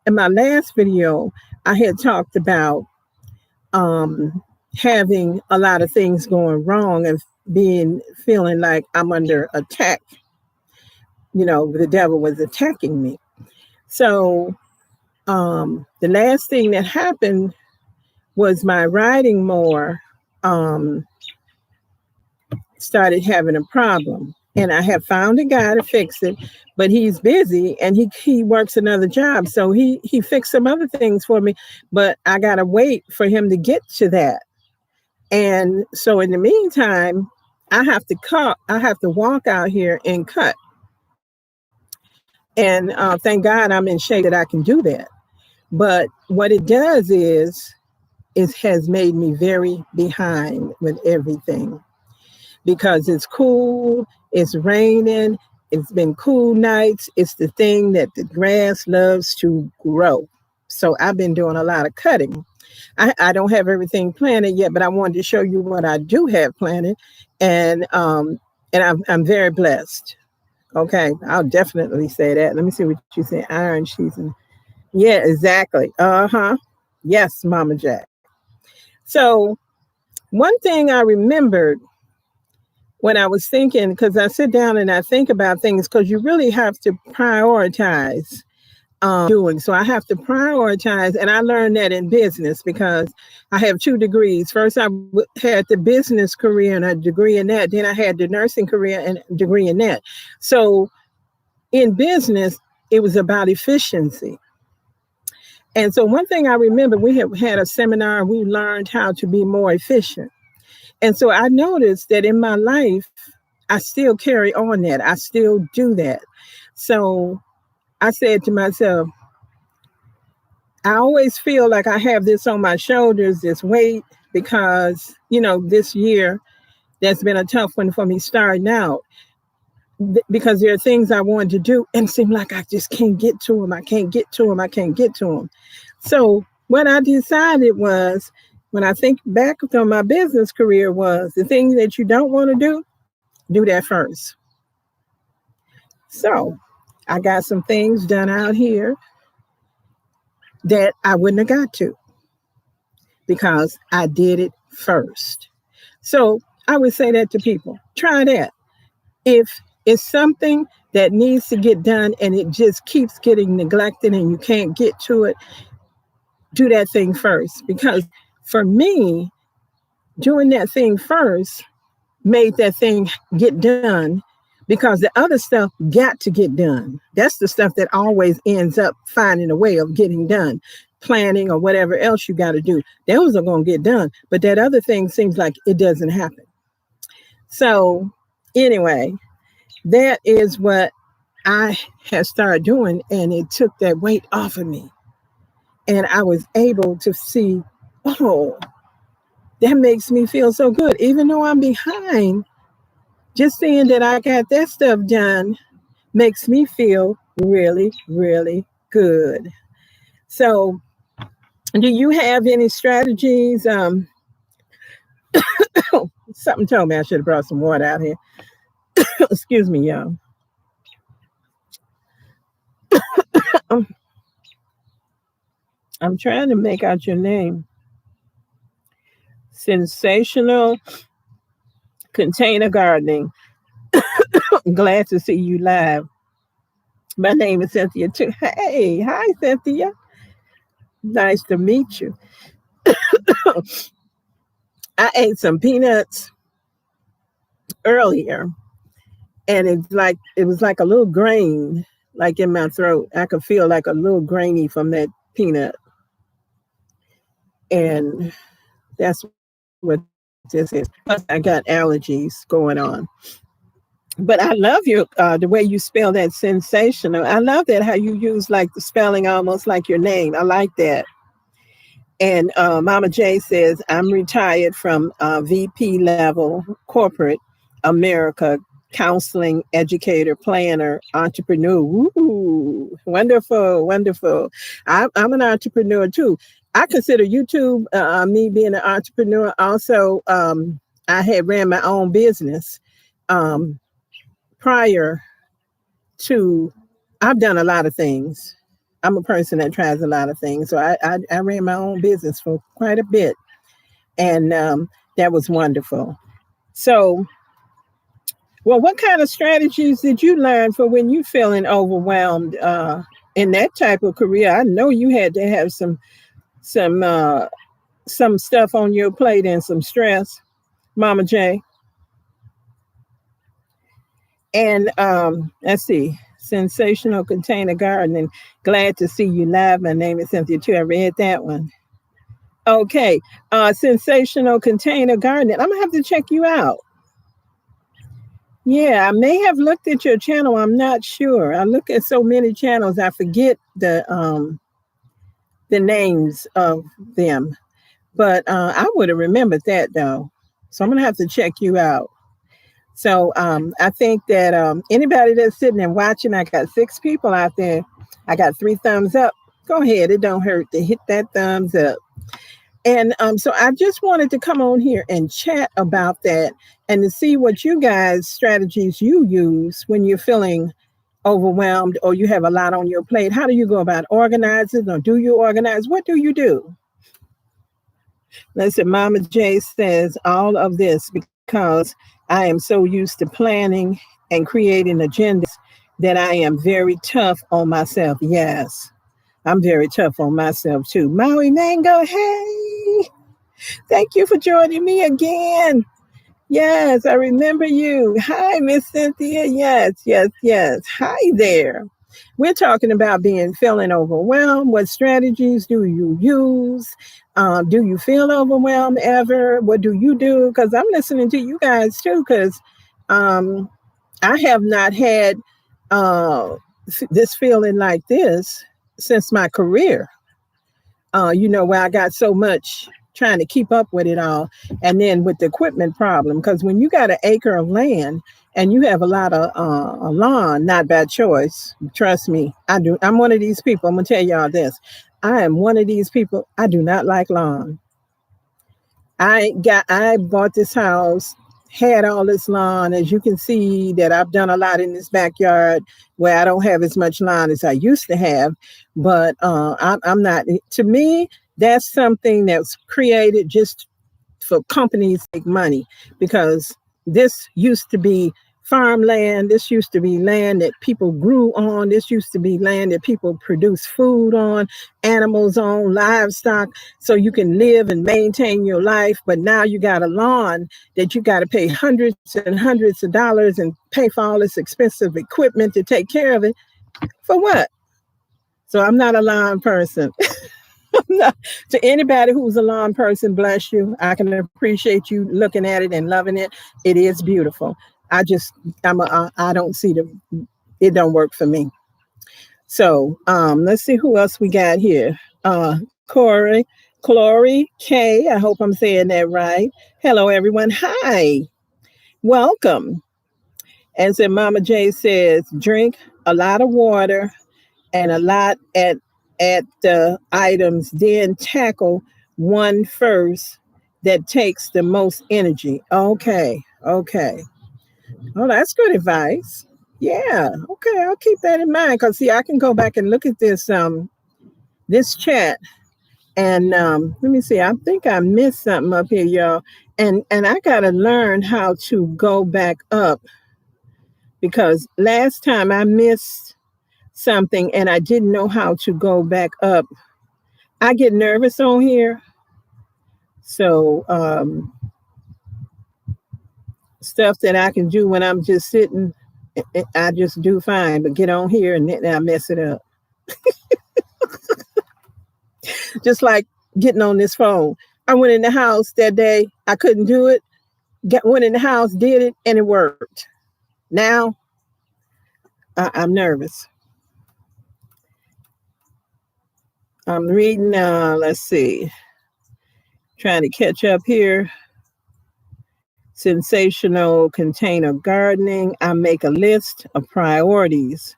in my last video, I had talked about having a lot of things going wrong and feeling like I'm under attack. The devil was attacking me. So the last thing that happened was my riding mower started having a problem. And I have found a guy to fix it, but he's busy and he works another job. So he fixed some other things for me, but I got to wait for him to get to that. And so in the meantime, I have to walk out here and cut. And thank God I'm in shape that I can do that. But what it does is it has made me very behind with everything because it's cool, it's raining, it's been cool nights. It's the thing that the grass loves to grow. So I've been doing a lot of cutting. I don't have everything planted yet, but I wanted to show you what I do have planted. And I'm very blessed. Okay, I'll definitely say that. Let me see what you say. Iron season. Yeah, exactly. Yes, Mama Jack. So one thing I remembered when I was thinking, because I sit down and I think about things, because you really have to prioritize doing. So I have to prioritize, and I learned that in business because I have 2 degrees. First, I had the business career and a degree in that. Then I had the nursing career and a degree in that. So in business, it was about efficiency. And so one thing I remember, we had a seminar, we learned how to be more efficient. And so I noticed that in my life, I still carry on that. I still do that. So I said to myself, I always feel like I have this on my shoulders, this weight, because, this year, that's been a tough one for me starting out. Because there are things I wanted to do and it seemed like I just can't get to them. I can't get to them. So what I decided was, when I think back on my business career, was the thing that you don't want to do that first. So I got some things done out here that I wouldn't have got to because I did it first. So I would say that to people, try that. If it's something that needs to get done and it just keeps getting neglected and you can't get to it, do that thing first. Because for me, doing that thing first made that thing get done, because the other stuff got to get done. That's the stuff that always ends up finding a way of getting done. Planning or whatever else you got to do. Those are going to get done. But that other thing seems like it doesn't happen. So anyway, that is what I had started doing, and it took that weight off of me. And I was able to see, oh, that makes me feel so good. Even though I'm behind, just seeing that I got that stuff done makes me feel really, really good. So do you have any strategies? Something told me I should have brought some water out here. Excuse me, y'all. I'm trying to make out your name. Sensational Container Gardening. Glad to see you live. My name is Cynthia too. Hey, hi Cynthia. Nice to meet you. I ate some peanuts earlier, and it was like a little grain, like in my throat. I could feel like a little grainy from that peanut. And that's what this is. Plus, I got allergies going on. But I love the way you spell that, sensational. I love that, how you use like the spelling almost like your name. I like that. And Mama J says, I'm retired from VP level corporate America, counseling, educator, planner, entrepreneur. Ooh, wonderful, wonderful. I'm an entrepreneur too. I consider YouTube, me being an entrepreneur. Also, I had ran my own business prior to, I've done a lot of things. I'm a person that tries a lot of things. So I ran my own business for quite a bit. And that was wonderful. So, well, what kind of strategies did you learn for when you feeling overwhelmed in that type of career? I know you had to have some some stuff on your plate and some stress, Mama J. And let's see, sensational container gardening. Glad to see you live. My name is Cynthia too. I read that one. Okay, sensational container gardening. I'm gonna have to check you out. Yeah, I may have looked at your channel. I'm not sure. I look at so many channels, I forget the names of them. But I would have remembered that though. So I'm gonna have to check you out. So I think that anybody that's sitting and watching, I got 6 people out there. I got 3 thumbs up. Go ahead, it don't hurt to hit that thumbs up. And so I just wanted to come on here and chat about that and to see what you guys strategies you use when you're feeling overwhelmed or you have a lot on your plate. How do you go about organizing, or do you organize? What do you do? Listen, Mama J says all of this because I am so used to planning and creating agendas that I am very tough on myself. Yes, I'm very tough on myself too. Maui Mango, hey, thank you for joining me again. Yes, I remember you. Hi, Miss Cynthia. Yes, yes, yes. Hi there. We're talking about feeling overwhelmed. What strategies do you use? Do you feel overwhelmed ever? What do you do? Because I'm listening to you guys too, because I have not had this feeling like this since my career. Where I got so much trying to keep up with it all. And then with the equipment problem, because when you got an acre of land and you have a lot of lawn, not by choice, trust me, I do. I'm one of these people. I'm going to tell y'all this. I am one of these people. I do not like lawn. I bought this house, had all this lawn. As you can see that I've done a lot in this backyard where I don't have as much lawn as I used to have. But I'm not, to me, that's something that's created just for companies to make money, because this used to be farmland. This used to be land that people grew on. This used to be land that people produce food on, animals on, livestock, so you can live and maintain your life. But now you got a lawn that you got to pay hundreds and hundreds of dollars and pay for all this expensive equipment to take care of it. For what? So I'm not a lawn person. To anybody who's a lawn person, bless you. I can appreciate you looking at it and loving it. It is beautiful. I don't see it don't work for me. So let's see who else we got here. Chloe K. I hope I'm saying that right. Hello, everyone. Hi. Welcome. And so Mama J says, drink a lot of water and a lot at the items, then tackle one first that takes the most energy. Okay. Oh, that's good advice. Yeah. Okay, I'll keep that in mind, because see, I can go back and look at this chat, and let me see. I think I missed something up here, y'all, and I gotta learn how to go back up, because last time I missed something and I didn't know how to go back up. I get nervous on here. So stuff that I can do when I'm just sitting, I just do fine. But get on here and then I mess it up. Just like getting on this phone. I went in the house that day. I couldn't do it. Went in the house, did it, and it worked. Now I'm nervous. I'm reading, let's see, trying to catch up here. Sensational container gardening. I make a list of priorities.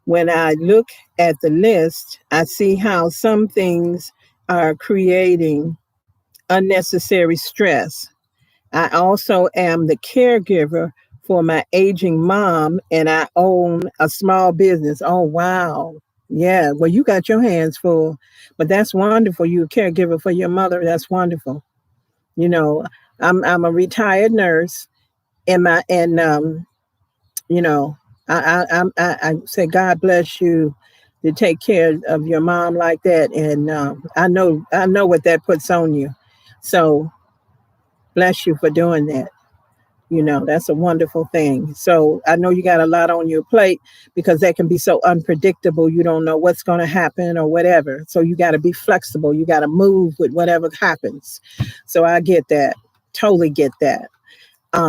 When I look at the list, I see how some things are creating unnecessary stress. I also am the caregiver for my aging mom, and I own a small business. Oh, wow. Yeah, well, you got your hands full, but that's wonderful. You're a caregiver for your mother. That's wonderful. You know, I'm a retired nurse, and you know, I say God bless you to take care of your mom like that, and I know what that puts on you. So bless you for doing that. You know, that's a wonderful thing. So I know you got a lot on your plate because that can be so unpredictable. You don't know what's going to happen or whatever. So you got to be flexible. You got to move with whatever happens. So I get that. Totally get that. I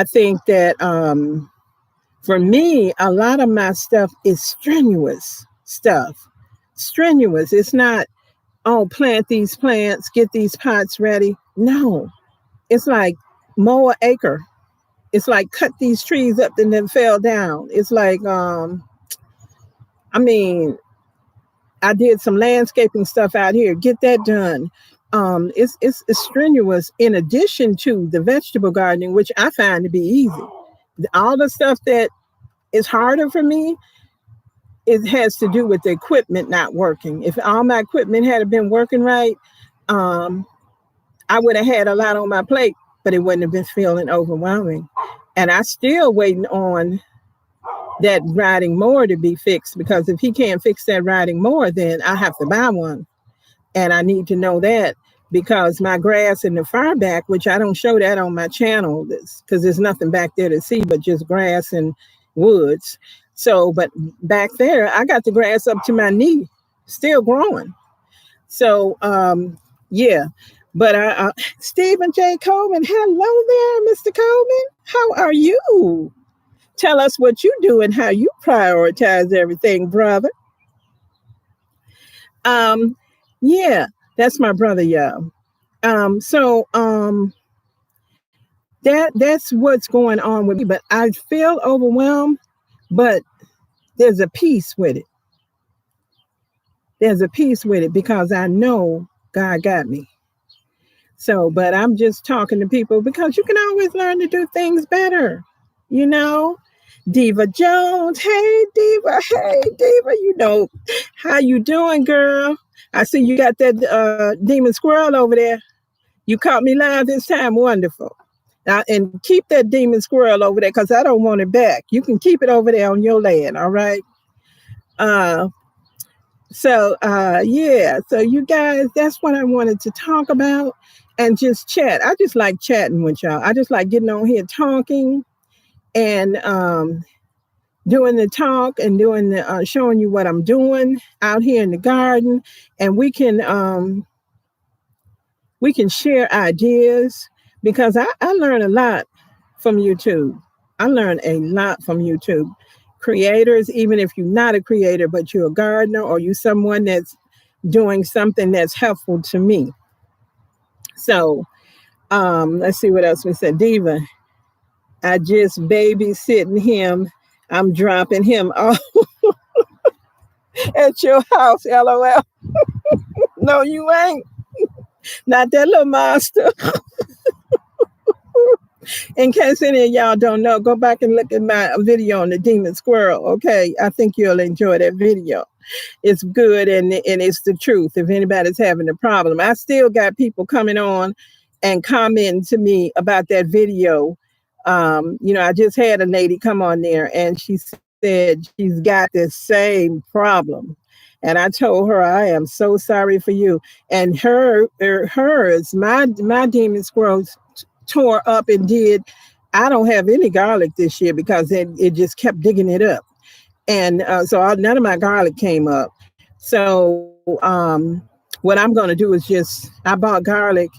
think that for me, a lot of my stuff is strenuous stuff. Strenuous. It's not, oh, plant these plants, get these pots ready. No, it's like mow an acre. It's like cut these trees up and then fell down. It's like, I mean, I did some landscaping stuff out here. Get that done. It's strenuous in addition to the vegetable gardening, which I find to be easy. All the stuff that is harder for me, it has to do with the equipment not working. If all my equipment had been working right, um, I would have had a lot on my plate, but it wouldn't have been feeling overwhelming. And I still waiting on that riding mower to be fixed, because if he can't fix that riding mower, then I have to buy one. And I need to know that, because my grass in the far back, which I don't show that on my channel because there's nothing back there to see but just grass and woods. So, but back there, I got the grass up to my knee, still growing. So, yeah. But Stephen J. Coleman, hello there, Mr. Coleman. How are you? Tell us what you do and how you prioritize everything, brother. Um, yeah, that's my brother, y'all. That's what's going on with me. But I feel overwhelmed, but there's a peace with it. There's a peace with it because I know God got me. So, but I'm just talking to people because you can always learn to do things better, you know? Diva Jones, hey Diva, you know, how you doing, girl? I see you got that demon squirrel over there. You caught me live this time, wonderful. Now, and keep that demon squirrel over there because I don't want it back. You can keep it over there on your land, all right? Uh, yeah, so you guys, that's what I wanted to talk about and just chat. I just like chatting with y'all. I just like getting on here talking and doing the talk and doing the showing you what I'm doing out here in the garden, and we can share ideas because I learn a lot from YouTube. I learn a lot from YouTube. Creators, even if you're not a creator, but you're a gardener or you're someone that's doing something that's helpful to me. So let's see what else we said. Diva, I just babysitting him. I'm dropping him off at your house, LOL. No, you ain't. Not that little monster. In case any of y'all don't know, go back and look at my video on the demon squirrel. Okay, I think you'll enjoy that video. It's good and it's the truth. If anybody's having a problem, I still got people coming on and commenting to me about that video. You know, I just had a lady come on there and she said she's got the same problem. And I told her, I am so sorry for you. And hers, my demon squirrels tore up and did. I don't have any garlic this year because it just kept digging it up. And so none of my garlic came up. So what I'm going to do is I bought garlic.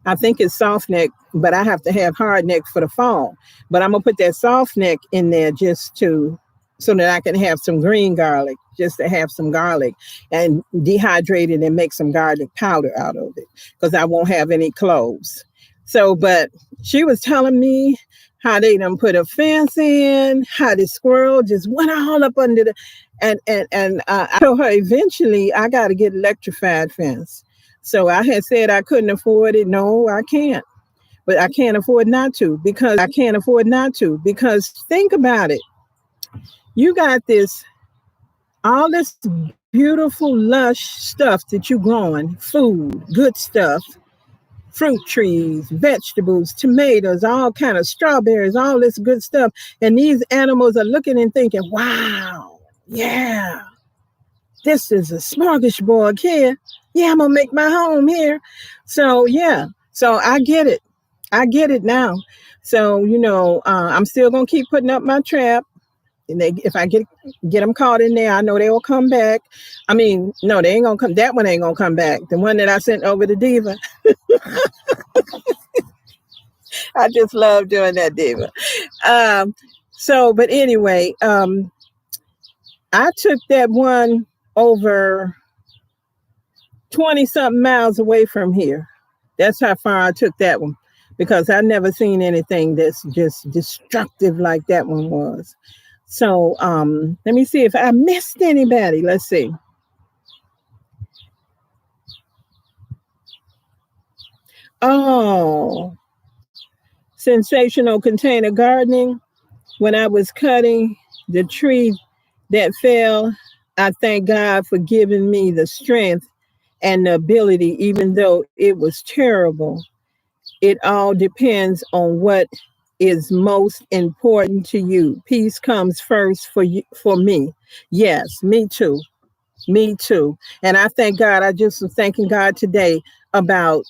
I think it's soft neck, but I have to have hard neck for the fall. But I'm going to put that soft neck in there so that I can have some green garlic, just to have some garlic and dehydrate it and make some garlic powder out of it because I won't have any cloves. So, but she was telling me how they done put a fence in, how the squirrel just went all up under the, and I told her eventually I got to get electrified fence. So I had said I couldn't afford it. No, I can't. But I can't afford not to because think about it. You got all this beautiful, lush stuff that you growing, food, good stuff, fruit trees, vegetables, tomatoes, all kind of strawberries, all this good stuff. And these animals are looking and thinking, wow, yeah, this is a smorgasbord here. Yeah, I'm gonna make my home here. So yeah, so I get it. I get it now. So I'm still gonna keep putting up my trap. And if I get them caught in there, I know they will come back. I mean, no, they ain't gonna come. That one ain't gonna come back. The one that I sent over to Diva, I just love doing that, Diva. But anyway, I took that one over 20 something miles away from here. That's how far I took that one, because I never seen anything that's just destructive like that one was. So let me see if I missed anybody. Let's see. Oh, sensational container gardening. When I was cutting the tree that fell, I thank God for giving me the strength and the ability, even though it was terrible. It all depends on what is most important to you. Peace comes first for you, for me. Yes, me too. Me too. And I thank God. I just was thanking God today about.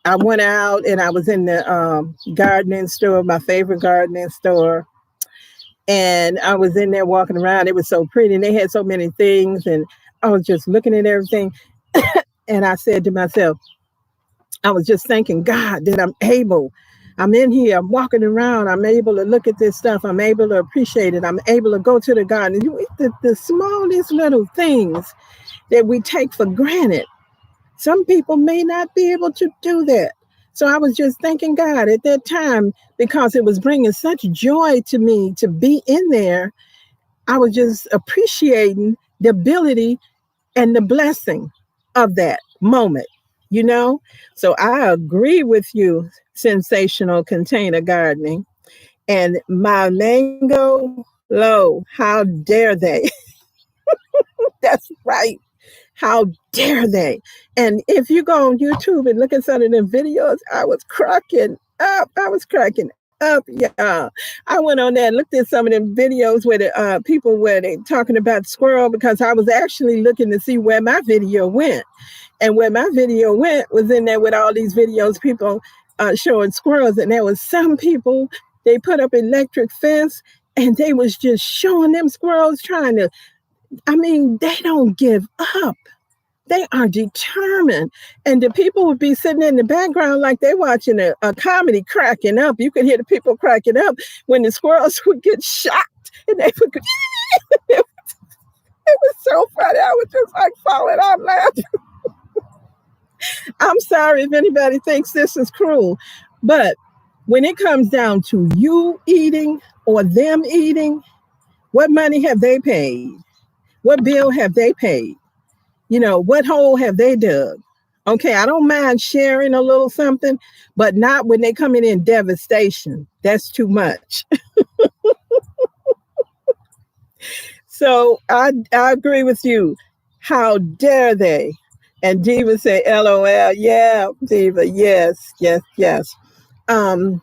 I went out and I was in the gardening store, my favorite gardening store, and I was in there walking around. It was so pretty, and they had so many things, and I was just looking at everything. And I said to myself, I was just thanking God that I'm in here, I'm walking around, I'm able to look at this stuff, I'm able to appreciate it, I'm able to go to the garden. The smallest little things that we take for granted. Some people may not be able to do that. So I was just thanking God at that time, because it was bringing such joy to me to be in there. I was just appreciating the ability and the blessing of that moment, you know? So I agree with you, sensational container gardening. And my mango low, how dare they? That's right. How dare they? And if you go on YouTube and look at some of them videos, I was cracking up. I was cracking up, yeah. I went on there and looked at some of them videos where the people were they talking about squirrel, because I was actually looking to see where my video went. And where my video went was in there with all these videos, people showing squirrels. And there was some people, they put up electric fence and they was just showing them squirrels they don't give up. They are determined. And the people would be sitting in the background like they're watching a comedy, cracking up. You could hear the people cracking up when the squirrels would get shot. And they would it was so funny. I was just like falling out laughing. I'm sorry if anybody thinks this is cruel, but when it comes down to you eating or them eating, what money have they paid? What bill have they paid? What hole have they dug? Okay, I don't mind sharing a little something, but not when they come in devastation. That's too much. So I agree with you. How dare they? And Diva say, LOL. Yeah, Diva. Yes, yes, yes. I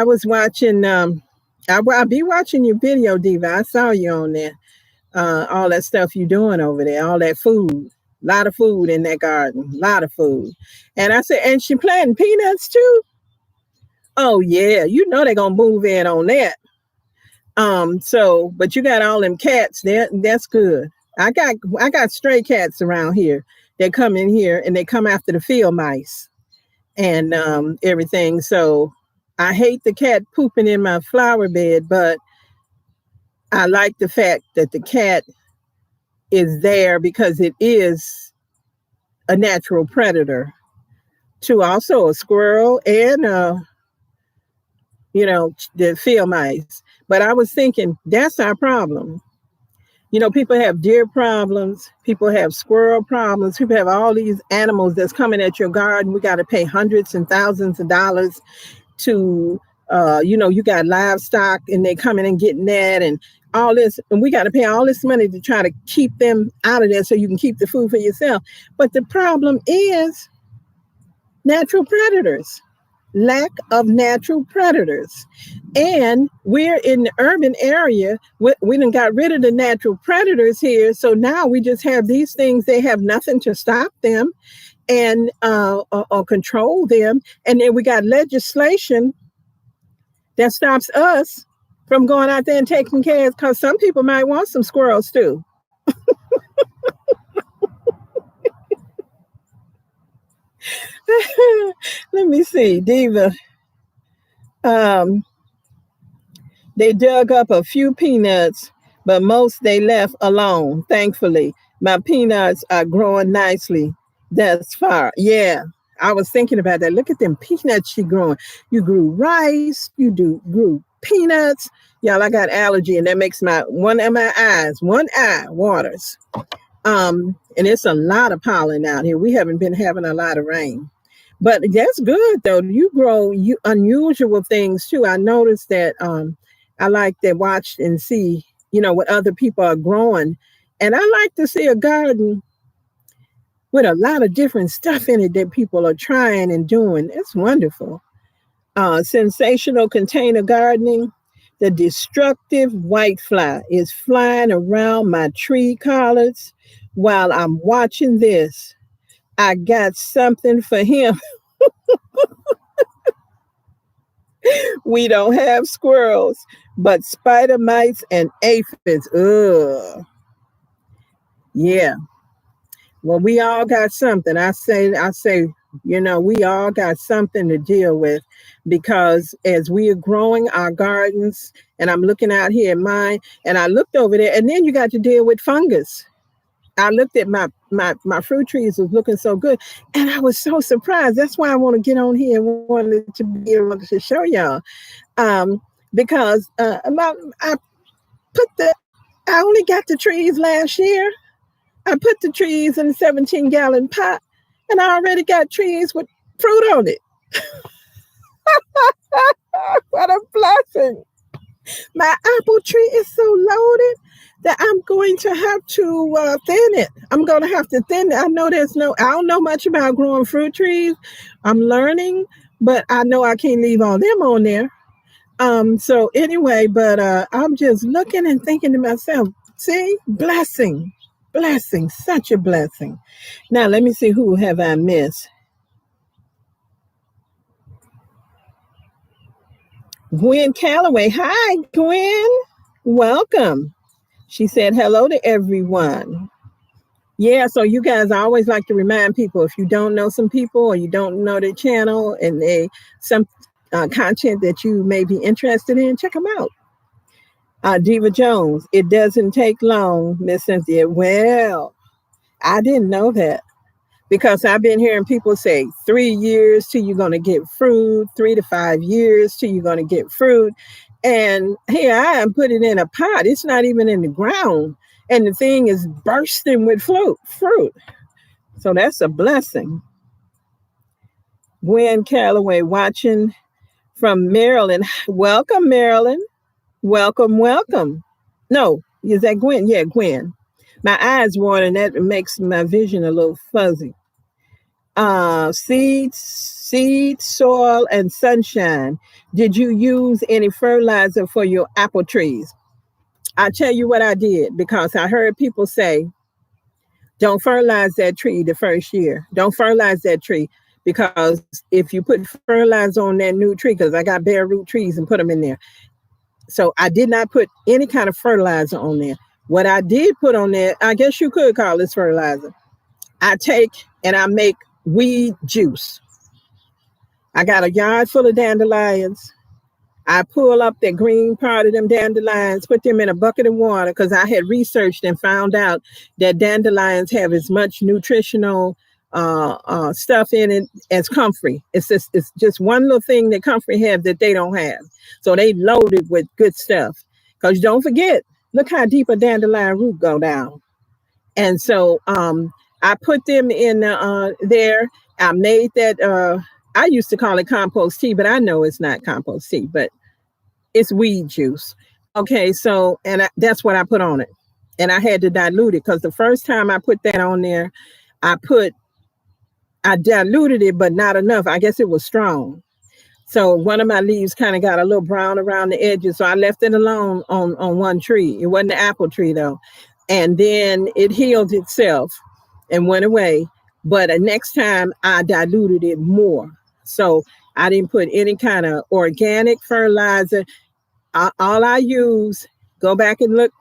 was watching, I'll be watching your video, Diva. I saw you on there. All that stuff you doing over there, all that food, a lot of food in that garden, a lot of food. And I said, and she planting peanuts too? Oh yeah, they're gonna move in on that. But you got all them cats there, that's good. I got stray cats around here. They come in here and they come after the field mice and everything. So I hate the cat pooping in my flower bed, but I like the fact that the cat is there because it is a natural predator to also a squirrel and the field mice. But I was thinking that's our problem. People have deer problems, people have squirrel problems, people have all these animals that's coming at your garden. We got to pay hundreds and thousands of dollars to you got livestock and they coming and getting that, and all this, and we got to pay all this money to try to keep them out of there so you can keep the food for yourself. But the problem is natural predators, lack of natural predators. And we're in the urban area. We done got rid of the natural predators here. So now we just have these things. They have nothing to stop them and or control them. And then we got legislation that stops us from going out there and taking care, because some people might want some squirrels too. Let me see, Diva. They dug up a few peanuts, but most they left alone. Thankfully, my peanuts are growing nicely thus far. Yeah, I was thinking about that. Look at them peanuts you growing. You grew rice. Grew peanuts. Y'all, I got allergy, and that makes one eye waters. And it's a lot of pollen out here. We haven't been having a lot of rain. But that's good, though. You grow unusual things, too. I noticed that I like to watch and see, what other people are growing. And I like to see a garden with a lot of different stuff in it that people are trying and doing. It's wonderful. Sensational container gardening. The destructive whitefly is flying around my tree collars while I'm watching this. I got something for him. We don't have squirrels, but spider mites and aphids. Ugh. Yeah. Well, we all got something. I say, we all got something to deal with, because as we are growing our gardens, and I'm looking out here at mine, and I looked over there, and then you got to deal with fungus. I looked at my fruit trees was looking so good, and I was so surprised. That's why I want to get on here and wanted to be able to show y'all, because I only got the trees last year. I put the trees in a 17-gallon pot, and I already got trees with fruit on it. What a blessing! My apple tree is so loaded that I'm going to have to thin it. I'm going to have to thin it. I don't know much about growing fruit trees. I'm learning, but I know I can't leave all them on there. So anyway, but I'm just looking and thinking to myself, see, blessing, such a blessing. Now, let me see, who have I missed? Gwen Calloway. Hi, Gwen. Welcome. She said hello to everyone. Yeah, so you guys, I always like to remind people, if you don't know some people or you don't know their channel and some content that you may be interested in, check them out. Diva Jones, it doesn't take long, Miss Cynthia. Well, I didn't know that, because I've been hearing people say 3 years till you're going to get fruit, 3 to 5 years till you're going to get fruit. And here I am, put it in a pot. It's not even in the ground. And the thing is bursting with fruit. So that's a blessing. Gwen Calloway watching from Maryland. Welcome, Maryland. Welcome. No, is that Gwen? Yeah, Gwen. My eyes watering, that makes my vision a little fuzzy. Seeds, soil, and sunshine. Did you use any fertilizer for your apple trees? I tell you what I did, because I heard people say, don't fertilize that tree the first year. Don't fertilize that tree, because if you put fertilizer on that new tree, because I got bare root trees and put them in there. So I did not put any kind of fertilizer on there. What I did put on there, I guess you could call this fertilizer. I take and I make weed juice. I got a yard full of dandelions. I pull up the green part of them dandelions, put them in a bucket of water, because I had researched and found out that dandelions have as much nutritional stuff in it as comfrey. It's just one little thing that comfrey have that they don't have. So they loaded with good stuff. Because don't forget, look how deep a dandelion root go down. And so I put them in there. I made that, I used to call it compost tea, but I know it's not compost tea, but it's weed juice. Okay, so that's what I put on it, and I had to dilute it because the first time I put that on there, I put I diluted it, but not enough. I guess it was strong. So one of my leaves kind of got a little brown around the edges. So I left it alone on one tree. It wasn't an apple tree though. And then it healed itself and went away. But the next time I diluted it more. So I didn't put any kind of organic fertilizer. All I use, go back and look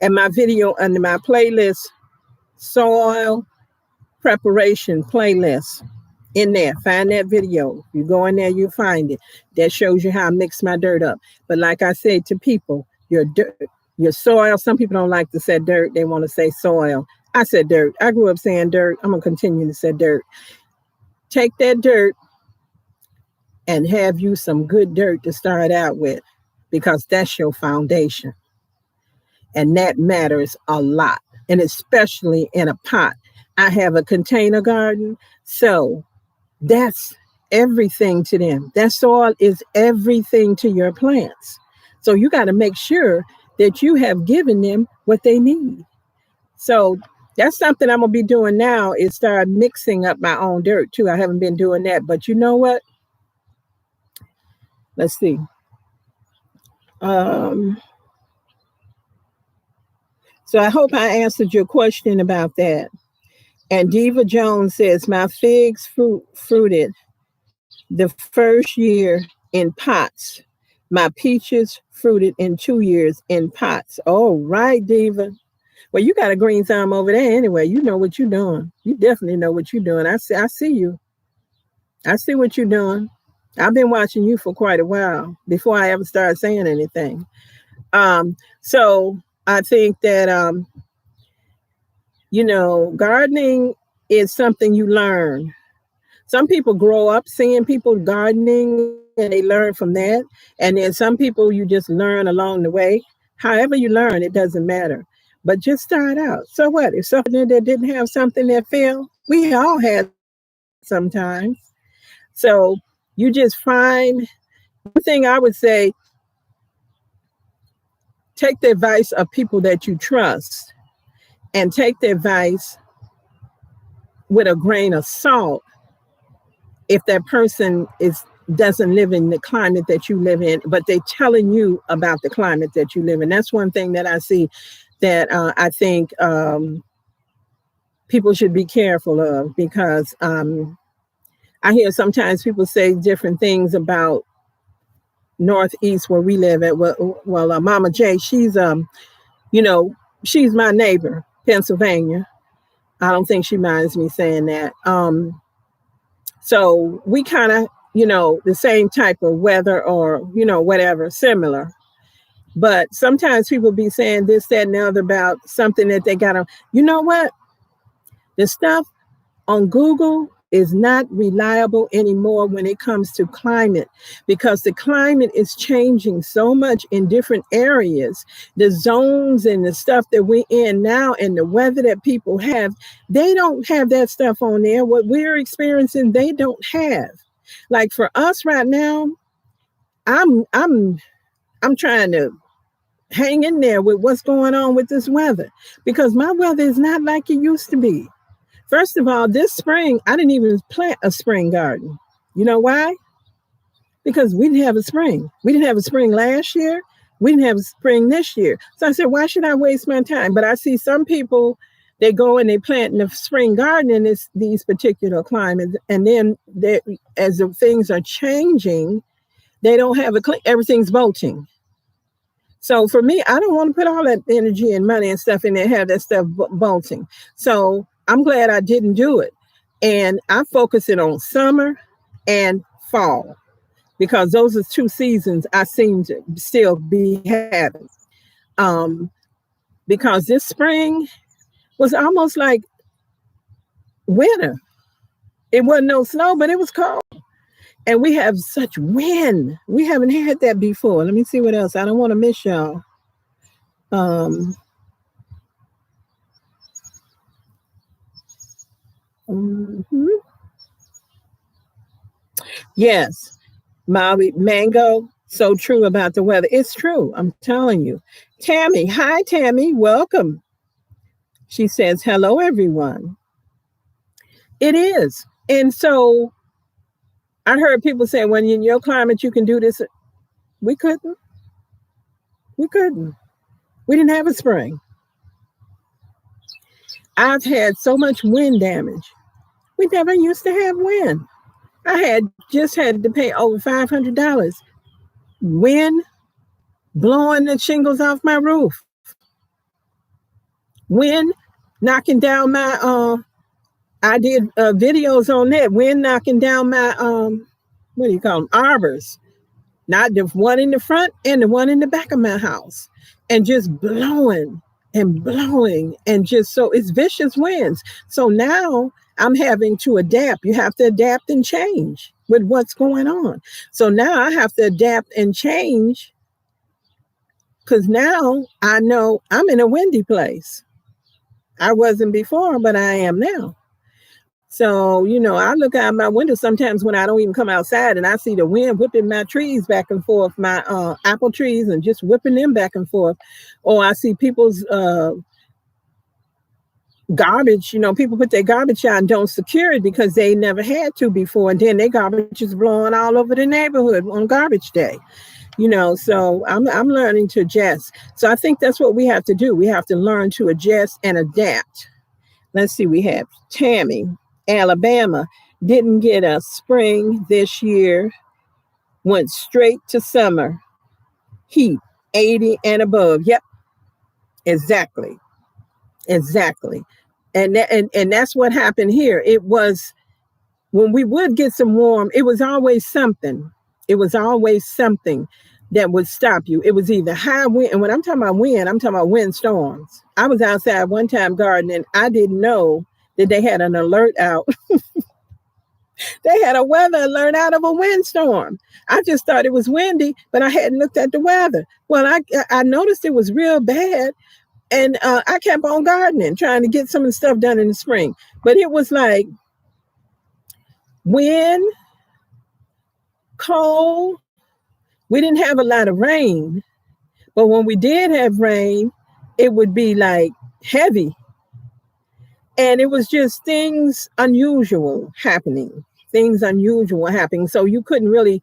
at my video under my playlist, soil preparation playlist. In there, find that video. You go in there, you find it. That shows you how I mix my dirt up. But like I said to people, your dirt, your soil. Some people don't like to say dirt; they want to say soil. I said dirt. I grew up saying dirt. I'm gonna continue to say dirt. Take that dirt and have you some good dirt to start out with, because that's your foundation, and that matters a lot, and especially in a pot. I have a container garden, so that's everything to them. That soil is everything to your plants. So you got to make sure that you have given them what they need. So that's something I'm going to be doing now, is start mixing up my own dirt too. I haven't been doing that, but you know what? Let's see. So I hope I answered your question about that. And Diva Jones says, my figs fruited the first year in pots. My peaches fruited in 2 years in pots. Oh, right, Diva. Well, you got a green thumb over there anyway. You know what you're doing. You definitely know what you're doing. I see you. I see what you're doing. I've been watching you for quite a while before I ever started saying anything. So I think that gardening is something you learn. Some people grow up seeing people gardening and they learn from that. And then some people you just learn along the way. However you learn, it doesn't matter. But just start out. So what? If something that didn't have something that failed, we all had sometimes. So you just find, one thing I would say, take the advice of people that you trust and take the advice with a grain of salt if that person doesn't live in the climate that you live in, but they're telling you about the climate that you live in. That's one thing that I see that I think people should be careful of, because I hear sometimes people say different things about Northeast where we live at. Well, Mama J, she's she's my neighbor, Pennsylvania. I don't think she minds me saying that. So we kind of, the same type of weather, or, whatever, similar. But sometimes people be saying this, that, and the other about something that they got to, you know what? The stuff on Google is not reliable anymore when it comes to climate, because the climate is changing so much in different areas. The zones and the stuff that we're in now and the weather that people have, they don't have that stuff on there. What we're experiencing, they don't have. Like for us right now, I'm trying to hang in there with what's going on with this weather, because my weather is not like it used to be. First of all, this spring, I didn't even plant a spring garden. You know why? Because we didn't have a spring. We didn't have a spring last year. We didn't have a spring this year. So I said, why should I waste my time? But I see some people, they go and they plant in the spring garden in these particular climates. And then as the things are changing, they don't have everything's bolting. So for me, I don't want to put all that energy and money and stuff in there, have that stuff bolting. So I'm glad I didn't do it. And I'm focusing on summer and fall, because those are 2 seasons I seem to still be having. Because this spring was almost like winter. It wasn't no snow, but it was cold. And we have such wind. We haven't had that before. Let me see what else. I don't want to miss y'all. Yes. Maui mango. So true about the weather. It's true. I'm telling you. Tammy, hi, Tammy. Welcome. She says, hello, everyone. It is. And so I heard people say, when in your climate, you can do this. We couldn't. We couldn't. We didn't have a spring. I've had so much wind damage. We never used to have wind. I had just had to pay over $500. Wind blowing the shingles off my roof. Wind knocking down my I did videos on that. Wind knocking down my what do you call them? Arbors. Not the one in the front and the one in the back of my house. And just blowing and blowing, and just so it's vicious winds. So now I'm having to adapt. You have to adapt and change with what's going on. So now I have to adapt and change, because now I know I'm in a windy place. I wasn't before, but I am now. So, I look out my window sometimes when I don't even come outside, and I see the wind whipping my trees back and forth, my apple trees, and just whipping them back and forth. Or I see people's garbage, people put their garbage out and don't secure it because they never had to before. And then their garbage is blowing all over the neighborhood on garbage day. So I'm learning to adjust. So I think that's what we have to do. We have to learn to adjust and adapt. Let's see, we have Tammy. Alabama didn't get a spring this year, went straight to summer. Heat, 80 and above. Yep, exactly. And that's what happened here. It was, when we would get some warm, it was always something. That would stop you. It was either high wind, and when I'm talking about wind, I'm talking about wind storms. I was outside one time gardening. I didn't know that they had an alert out. They had a weather alert out of a windstorm. I just thought it was windy, but I hadn't looked at the weather. Well, I noticed it was real bad, and I kept on gardening, trying to get some of the stuff done in the spring. But it was like wind, cold. We didn't have a lot of rain, but when we did have rain, it would be like heavy. And it was just things unusual happening. So you couldn't really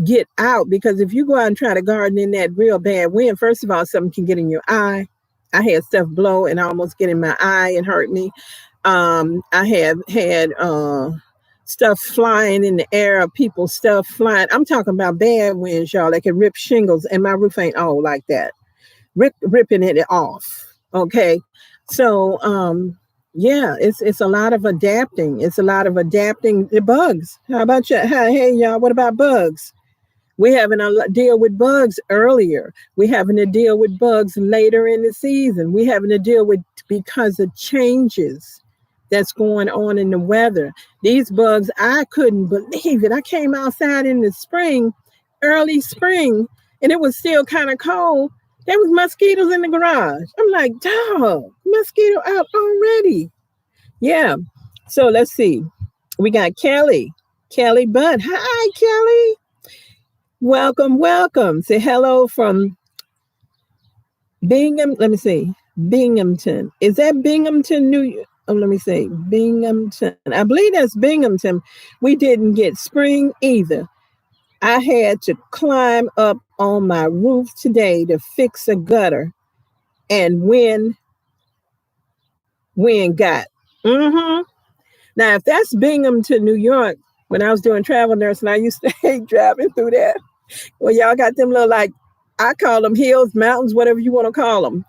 get out, because if you go out and try to garden in that real bad wind, first of all, something can get in your eye. I had stuff blow and almost get in my eye and hurt me. I have had stuff flying in the air, people's stuff flying. I'm talking about bad winds, y'all, that can rip shingles, and my roof ain't all like that. Ripping it off. Okay. So, yeah, it's a lot of adapting. The bugs. How about you? Hey, y'all, what about bugs? We're having to deal with bugs earlier. We're having to deal with bugs later in the season. We're having to deal with, because of changes that's going on in the weather. These bugs, I couldn't believe it. I came outside in the spring, early spring, and it was still kind of cold. There was mosquitoes in the garage. I'm like, dog, mosquito out already. Yeah. So let's see. We got Kelly Budd. Hi, Kelly. Welcome. Say hello from Bingham. Let me see. Binghamton. Is that Binghamton, New York? Oh, let me see. Binghamton. I believe that's Binghamton. We didn't get spring either. I had to climb up on my roof today to fix a gutter, and wind got. Now, if that's Binghamton, New York, when I was doing travel nursing, I used to hate driving through there. Well, y'all got them little, like, I call them hills, mountains, whatever you want to call them.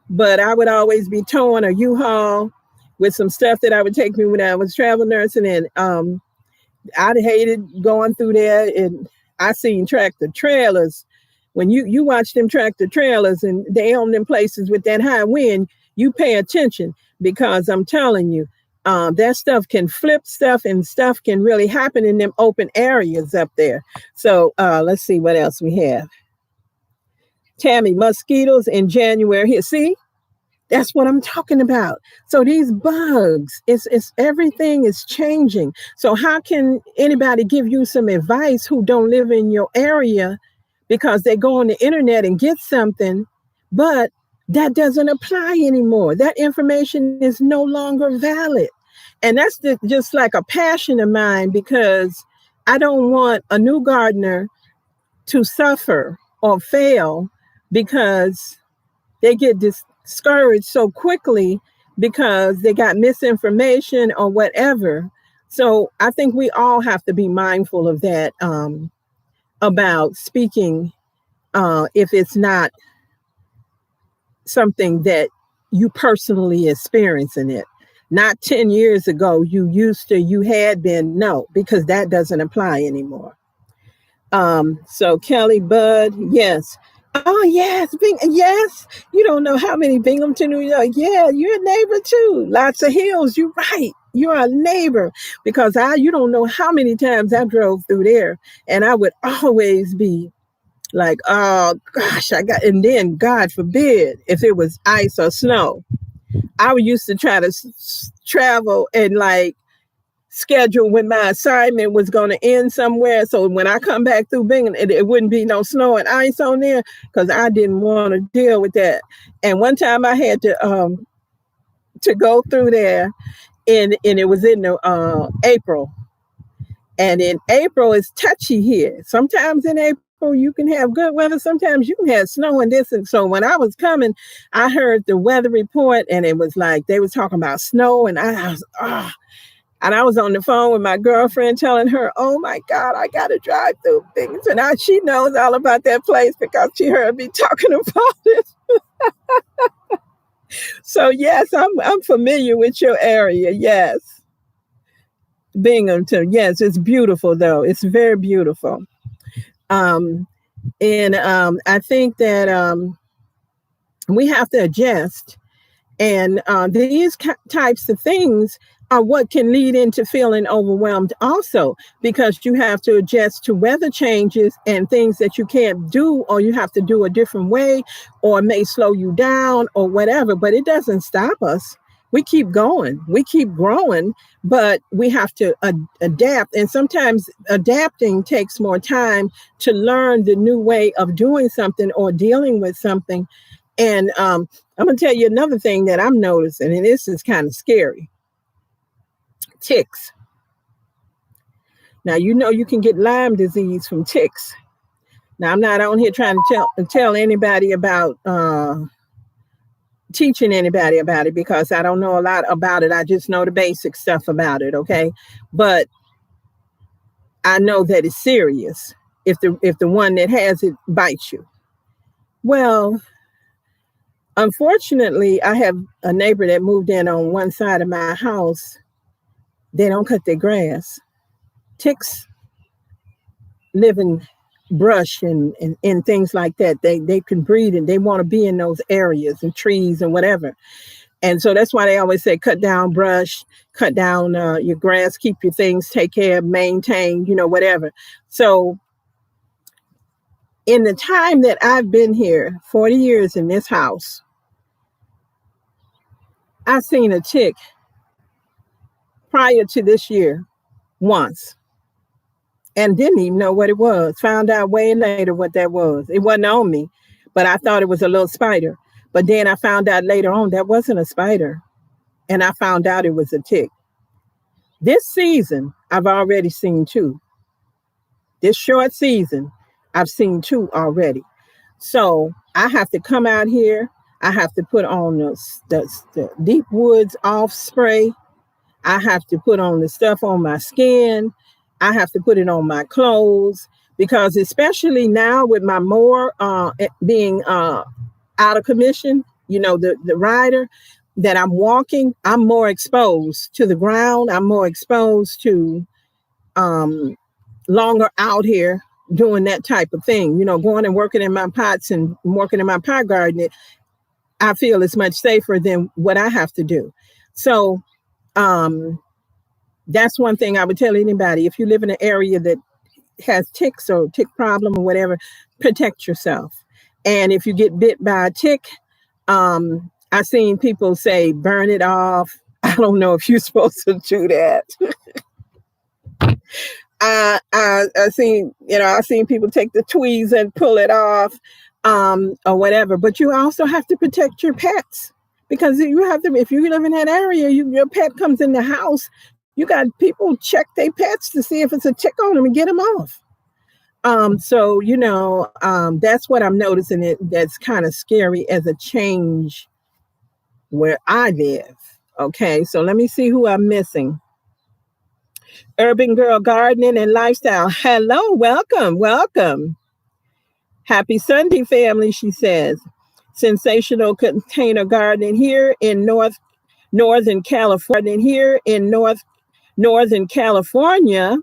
But I would always be towing a U-Haul with some stuff that I would take me when I was travel nursing, and I'd hated going through there. And I seen tractor trailers. When you watch them tractor trailers and they own them places with that high wind, you pay attention, because I'm telling you, that stuff can flip stuff, and stuff can really happen in them open areas up there. So let's see what else we have. Tammy, mosquitoes in January here. See, that's what I'm talking about. So these bugs, it's everything is changing. So how can anybody give you some advice who don't live in your area? because they go on the internet and get something, but that doesn't apply anymore. That information is no longer valid. And that's just like a passion of mine, because I don't want a new gardener to suffer or fail because they get discouraged so quickly because they got misinformation or whatever. So I think we all have to be mindful of that, about speaking, if it's not something that you personally experiencing it. Not 10 years ago, you had been, no, because that doesn't apply anymore. So Kelly Bud, yes. Oh yes, yes. You don't know how many Binghamton, New York. Yeah, you're a neighbor too. Lots of hills. You're right. You're a neighbor, because you don't know how many times I drove through there, and I would always be like, oh gosh, and then God forbid if it was ice or snow. I used to try to travel and like schedule when my assignment was going to end somewhere. So when I come back through Binghamton, it wouldn't be no snow and ice on there, because I didn't want to deal with that. And one time I had to go through there, and it was in April. And in April, it's touchy here. Sometimes in April, you can have good weather. Sometimes you can have snow and this. And so when I was coming, I heard the weather report, and it was like they was talking about snow. And I was on the phone with my girlfriend telling her, oh my God, I got to drive through things. And she knows all about that place because she heard me talking about it. So yes, I'm familiar with your area. Yes. Binghamton. Yes, it's beautiful though. It's very beautiful. I think that we have to adjust. And these types of things are what can lead into feeling overwhelmed also, because you have to adjust to weather changes and things that you can't do, or you have to do a different way, or may slow you down or whatever. But it doesn't stop us. We keep going, we keep growing, but we have to adapt. And sometimes adapting takes more time to learn the new way of doing something or dealing with something. And I'm going to tell you another thing that I'm noticing, and this is kind of scary. Ticks. Now, you can get Lyme disease from ticks. Now, I'm not on here trying to tell anybody about teaching anybody about it, because I don't know a lot about it. I just know the basic stuff about it, okay? But I know that it's serious if the one that has it bites you. Well, unfortunately, I have a neighbor that moved in on one side of my house. They don't cut their grass. Ticks live in brush and things like that. They can breed, and they want to be in those areas and trees and whatever. And so that's why they always say cut down brush, cut down your grass, keep your things, take care, maintain, whatever. So in the time that I've been here, 40 years in this house, I've seen a tick prior to this year once, and didn't even know what it was. Found out way later what that was. It wasn't on me, but I thought it was a little spider. But then I found out later on that wasn't a spider, and I found out it was a tick. This season, I've already seen 2. This short season, I've seen 2 already. So I have to come out here. I have to put on the Deep Woods off spray. I have to put on the stuff on my skin. I have to put it on my clothes, because especially now with my mower being out of commission, the rider that I'm walking, I'm more exposed to the ground. I'm more exposed to longer out here doing that type of thing, going and working in my pots and working in my pot garden. I feel it's much safer than what I have to do. So that's one thing I would tell anybody. If you live in an area that has ticks or tick problem or whatever, protect yourself. And if you get bit by a tick, I've seen people say, burn it off. I don't know if you're supposed to do that. I seen, I seen people take the tweeze and pull it off, or whatever. But you also have to protect your pets, because you have to. If you live in that area, your pet comes in the house. You got people check their pets to see if it's a tick on them and get them off. So that's what I'm noticing. That's kind of scary as a change where I live. Okay, so let me see who I'm missing. Urban Girl Gardening and Lifestyle. Hello, welcome. Happy Sunday, family, she says. Sensational Container Gardening here in Northern California. Here in Northern California,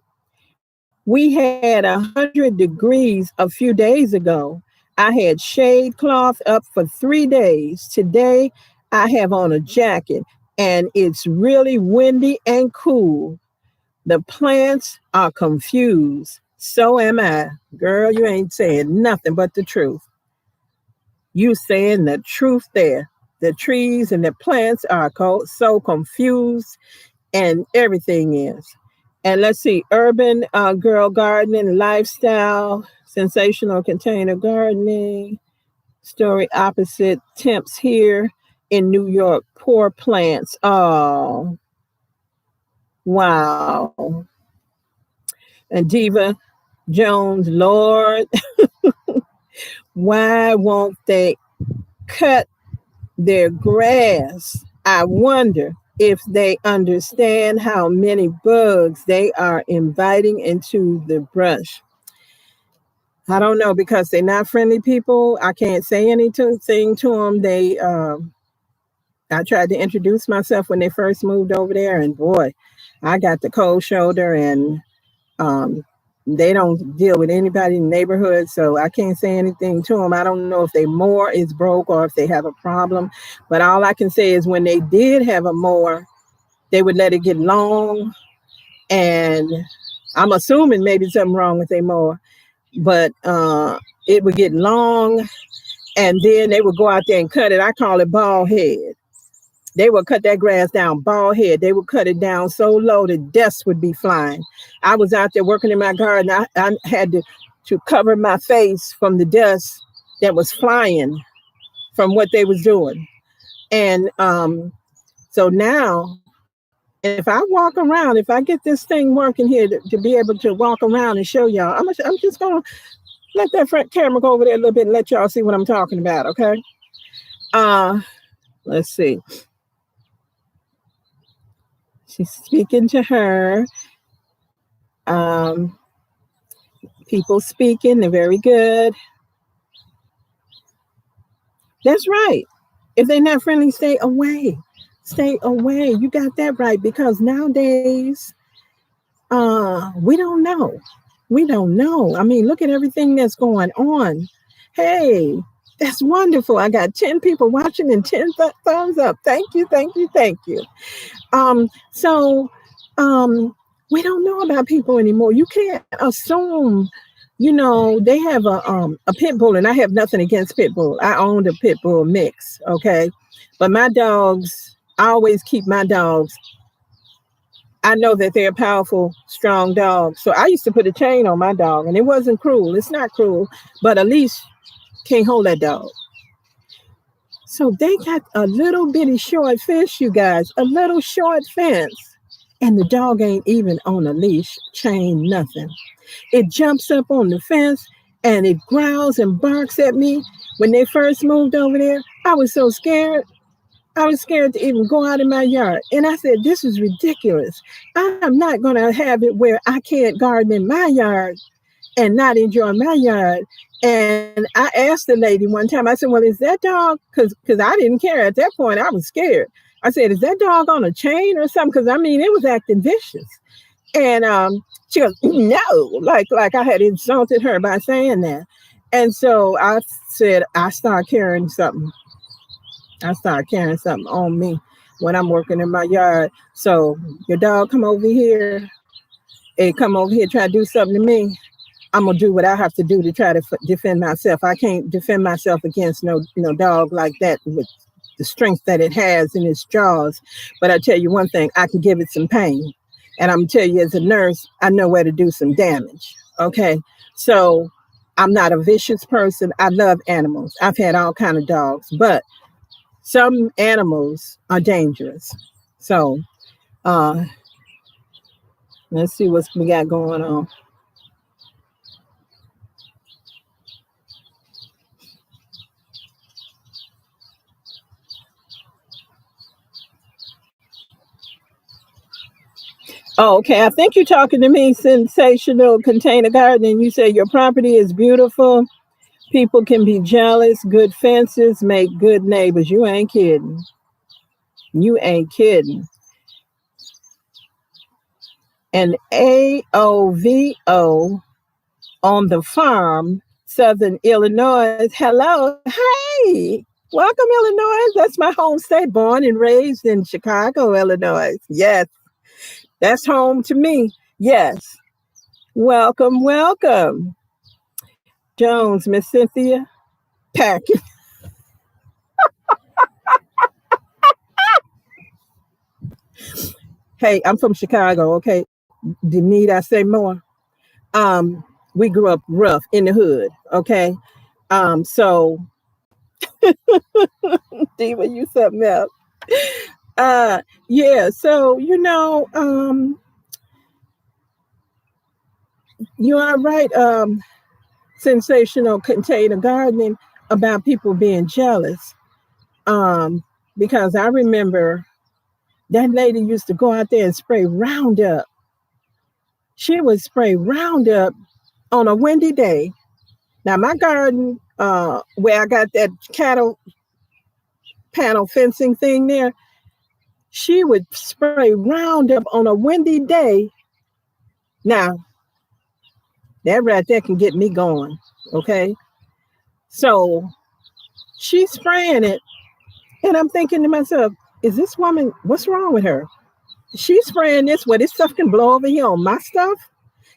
we had 100 degrees a few days ago. I had shade cloth up for 3 days. Today, I have on a jacket, and it's really windy and cool. The plants are confused. So am I. Girl, you ain't saying nothing but the truth. You saying the truth there. The trees and the plants are so confused, and everything is. And let's see, Urban Girl Gardening, Lifestyle, Sensational Container Gardening, story opposite, temps here in New York, poor plants. Oh, wow. And Diva Jones, Lord, why won't they cut their grass? I wonder if they understand how many bugs they are inviting into the brush. I don't know, because they're not friendly people. I can't say anything to them. I tried to introduce myself when they first moved over there, and boy, I got the cold shoulder, and they don't deal with anybody in the neighborhood, so I can't say anything to them. I don't know if their mower is broke or if they have a problem, but all I can say is when they did have a mower, they would let it get long, and I'm assuming maybe something wrong with their mower, but it would get long, and then they would go out there and cut it. I call it bald head. They would cut that grass down bald head. They would cut it down so low the dust would be flying. I was out there working in my garden. I had to cover my face from the dust that was flying from what they was doing. And so now, if I walk around, if I get this thing working here to be able to walk around and show y'all, I'm just going to let that front camera go over there a little bit and let y'all see what I'm talking about, okay? Let's see. She's speaking to her. People speaking, they're very good. That's right. If they're not friendly, stay away. Stay away. You got that right, because nowadays, we don't know. We don't know. I mean, look at everything that's going on. Hey, that's wonderful. I got 10 people watching and 10 thumbs up. Thank you, thank you, thank you. So we don't know about people anymore. You can't assume, they have a pit bull, and I have nothing against pit bull. I owned a pit bull mix, okay? But my dogs, I always keep my dogs. I know that they're powerful, strong dogs. So I used to put a chain on my dog, and it wasn't cruel. It's not cruel, but at least can't hold that dog. So they got a little bitty short fence, you guys, a little short fence. And the dog ain't even on a leash, chain, nothing. It jumps up on the fence and it growls and barks at me. When they first moved over there, I was so scared. I was scared to even go out in my yard. And I said, this is ridiculous. I'm not going to have it where I can't garden in my yard and not enjoy my yard. And I asked the lady one time, I said, well, is that dog? Because I didn't care. At that point, I was scared. I said, is that dog on a chain or something? Because, I mean, it was acting vicious. And she goes, no, like I had insulted her by saying that. And so I said, I started carrying something on me when I'm working in my yard. So your dog come over here, try to do something to me. I'm going to do what I have to do to try to defend myself. I can't defend myself against no dog like that with the strength that it has in its jaws. But I tell you one thing, I can give it some pain. And I'm gonna tell you, as a nurse, I know where to do some damage. Okay. So I'm not a vicious person. I love animals. I've had all kind of dogs, but some animals are dangerous. So uh let's see what we got going on. Oh, okay. I think you're talking to me, sensational container gardening. You say your property is beautiful. People can be jealous. Good fences make good neighbors. You ain't kidding. You ain't kidding. And AOVO on the farm, Southern Illinois. Hello. Hey. Welcome, Illinois. That's my home state. Born and raised in Chicago, Illinois. Yes. That's home to me. Yes. Welcome, welcome. Jones, Miss Cynthia. Packard. Hey, I'm from Chicago, okay? Need I say more? We grew up rough in the hood, okay? So Diva, you something else. Yeah, so you are right, sensational container gardening about people being jealous. Because I remember that lady used to go out there and spray Roundup. She would spray Roundup on a windy day. Now my garden, where I got that cattle panel fencing thing there, she would spray Roundup on a windy day. Now that right there can get me going. Okay. So she's spraying it, and I'm thinking to myself, is this woman, what's wrong with her? She's spraying this where this stuff can blow over here on my stuff.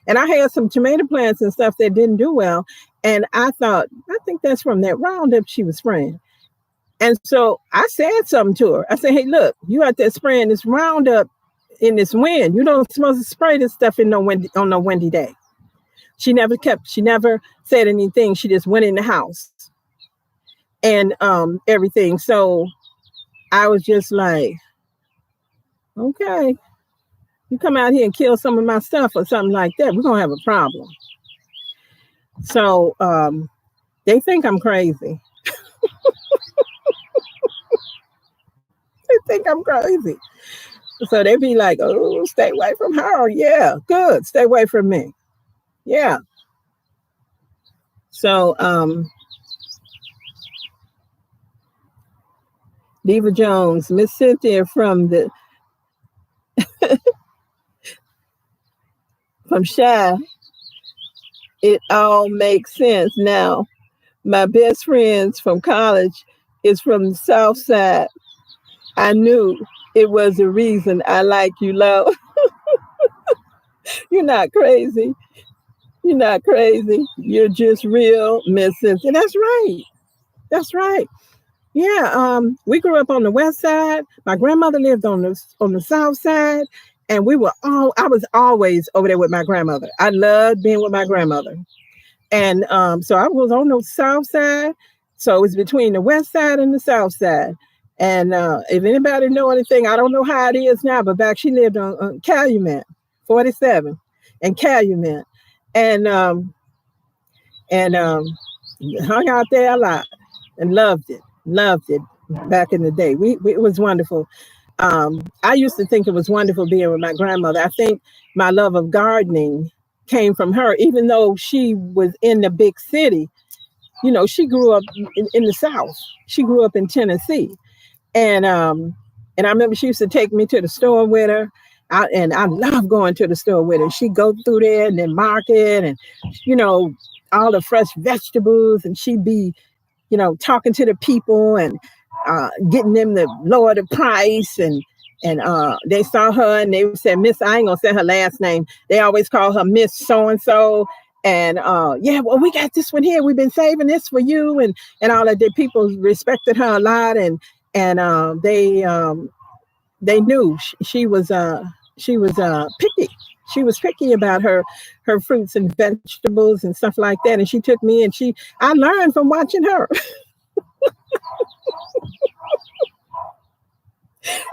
And I had some tomato plants and stuff that didn't do well. And I thought, I think that's from that Roundup she was spraying. And so I said something to her. I said, hey, look, you out there spraying this Roundup in this wind. You don't supposed to spray this stuff in on no windy day. She never said anything. She just went in the house and everything. So I was just like, okay, you come out here and kill some of my stuff or something like that, we're gonna have a problem. So they think I'm crazy. They think I'm crazy. So they be like, oh, stay away from her. Yeah, good. Stay away from me. Yeah. So Diva Jones, Miss Cynthia from Shy. It all makes sense now. My best friends from college is from the South Side. I knew it was a reason I like you, love. You're not crazy. You're not crazy. You're just real, Miss Cynthia. That's right. That's right. Yeah. We grew up on the west side. My grandmother lived on the south side, and I was always over there with my grandmother. I loved being with my grandmother. And so I was on the south side. So it was between the west side and the south side. And if anybody know anything, I don't know how it is now, but back she lived on Calumet, 47, and Calumet, and hung out there a lot and loved it back in the day. It was wonderful. I used to think it was wonderful being with my grandmother. I think my love of gardening came from her, even though she was in the big city. She grew up in the South. She grew up in Tennessee. And I remember she used to take me to the store with her. And I love going to the store with her. She'd go through there and then market and, all the fresh vegetables. And she'd be, talking to the people and getting them to lower the price. And they saw her and they said, Miss, I ain't going to say her last name. They always call her Miss So-and-so. And yeah, well, we got this one here. We've been saving this for you. And all of the people respected her a lot. And they knew she was picky. She was picky about her fruits and vegetables and stuff like that. And she took me, and I learned from watching her.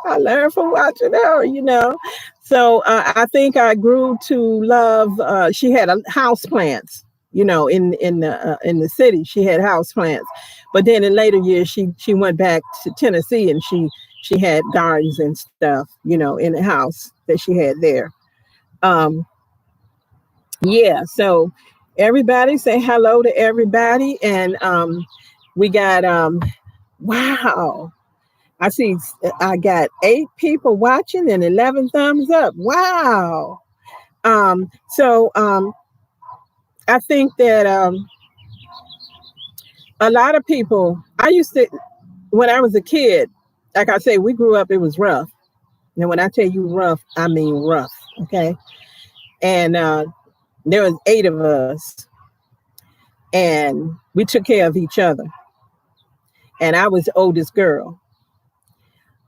I learned from watching her. So I think I grew to love. She had house plants, in the city. She had house plants, but then in later years she went back to Tennessee, and she had gardens and stuff, in the house that she had there. Yeah. So everybody say hello to everybody, and we got wow. I got 8 people watching and 11 thumbs up. Wow. So I think that a lot of people, when I was a kid, like I say, we grew up, it was rough. And when I tell you rough, I mean rough. Okay. And there was 8 of us, and we took care of each other. And I was the oldest girl.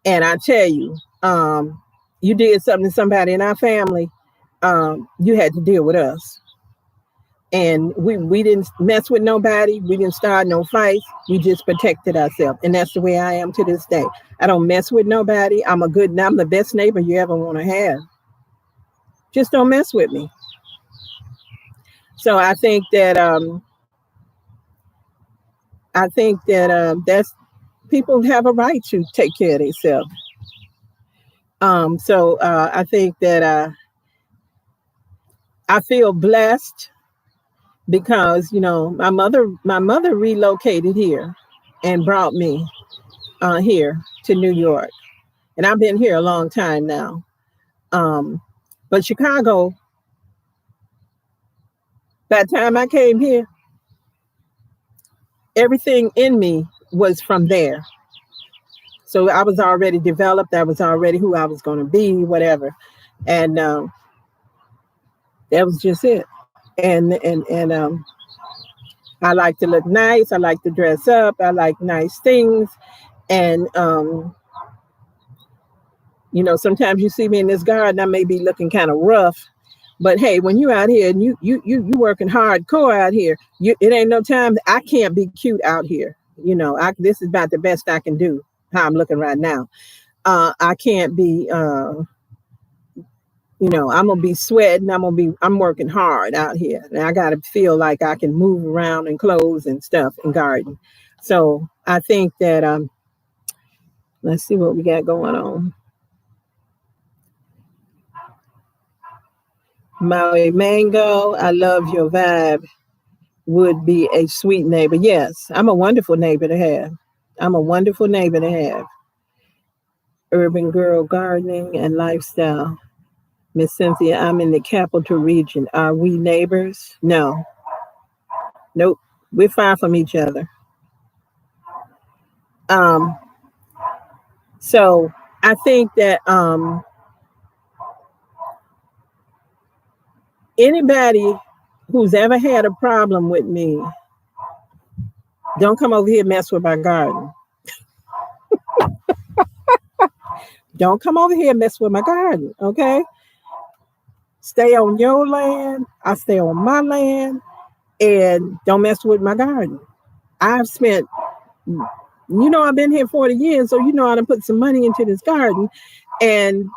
And I tell you, you did something to somebody in our family, you had to deal with us. And we didn't mess with nobody. We didn't start no fights. We just protected ourselves. And that's the way I am to this day. I don't mess with nobody. I'm the best neighbor you ever want to have. Just don't mess with me. So I think that that's, people have a right to take care of themselves. So I think that I feel blessed because my mother relocated here and brought me here to New York, and I've been here a long time now. But Chicago, by the time I came here, everything in me was from there. So I was already developed. I was already who I was going to be, whatever, and that was just it. And I like to look nice. I like to dress up. I like nice things. And, sometimes you see me in this garden, I may be looking kind of rough, but hey, when you out here and you working hardcore out here, it ain't no time. I can't be cute out here. This is about the best I can do, how I'm looking right now. I can't be, I'm going to be sweating. I'm working hard out here. And I got to feel like I can move around in clothes and stuff and garden. So I think that, let's see what we got going on. Maui Mango, I love your vibe. Would be a sweet neighbor. Yes, I'm a wonderful neighbor to have. Urban Girl Gardening and Lifestyle. Miss Cynthia, I'm in the capital region. Are we neighbors? No. Nope. We're far from each other. So I think that anybody who's ever had a problem with me, don't come over here and mess with my garden. Don't come over here and mess with my garden, okay? Stay on your land. I stay on my land, and don't mess with my garden. I've spent, I've been here 40 years, so I done put some money into this garden, and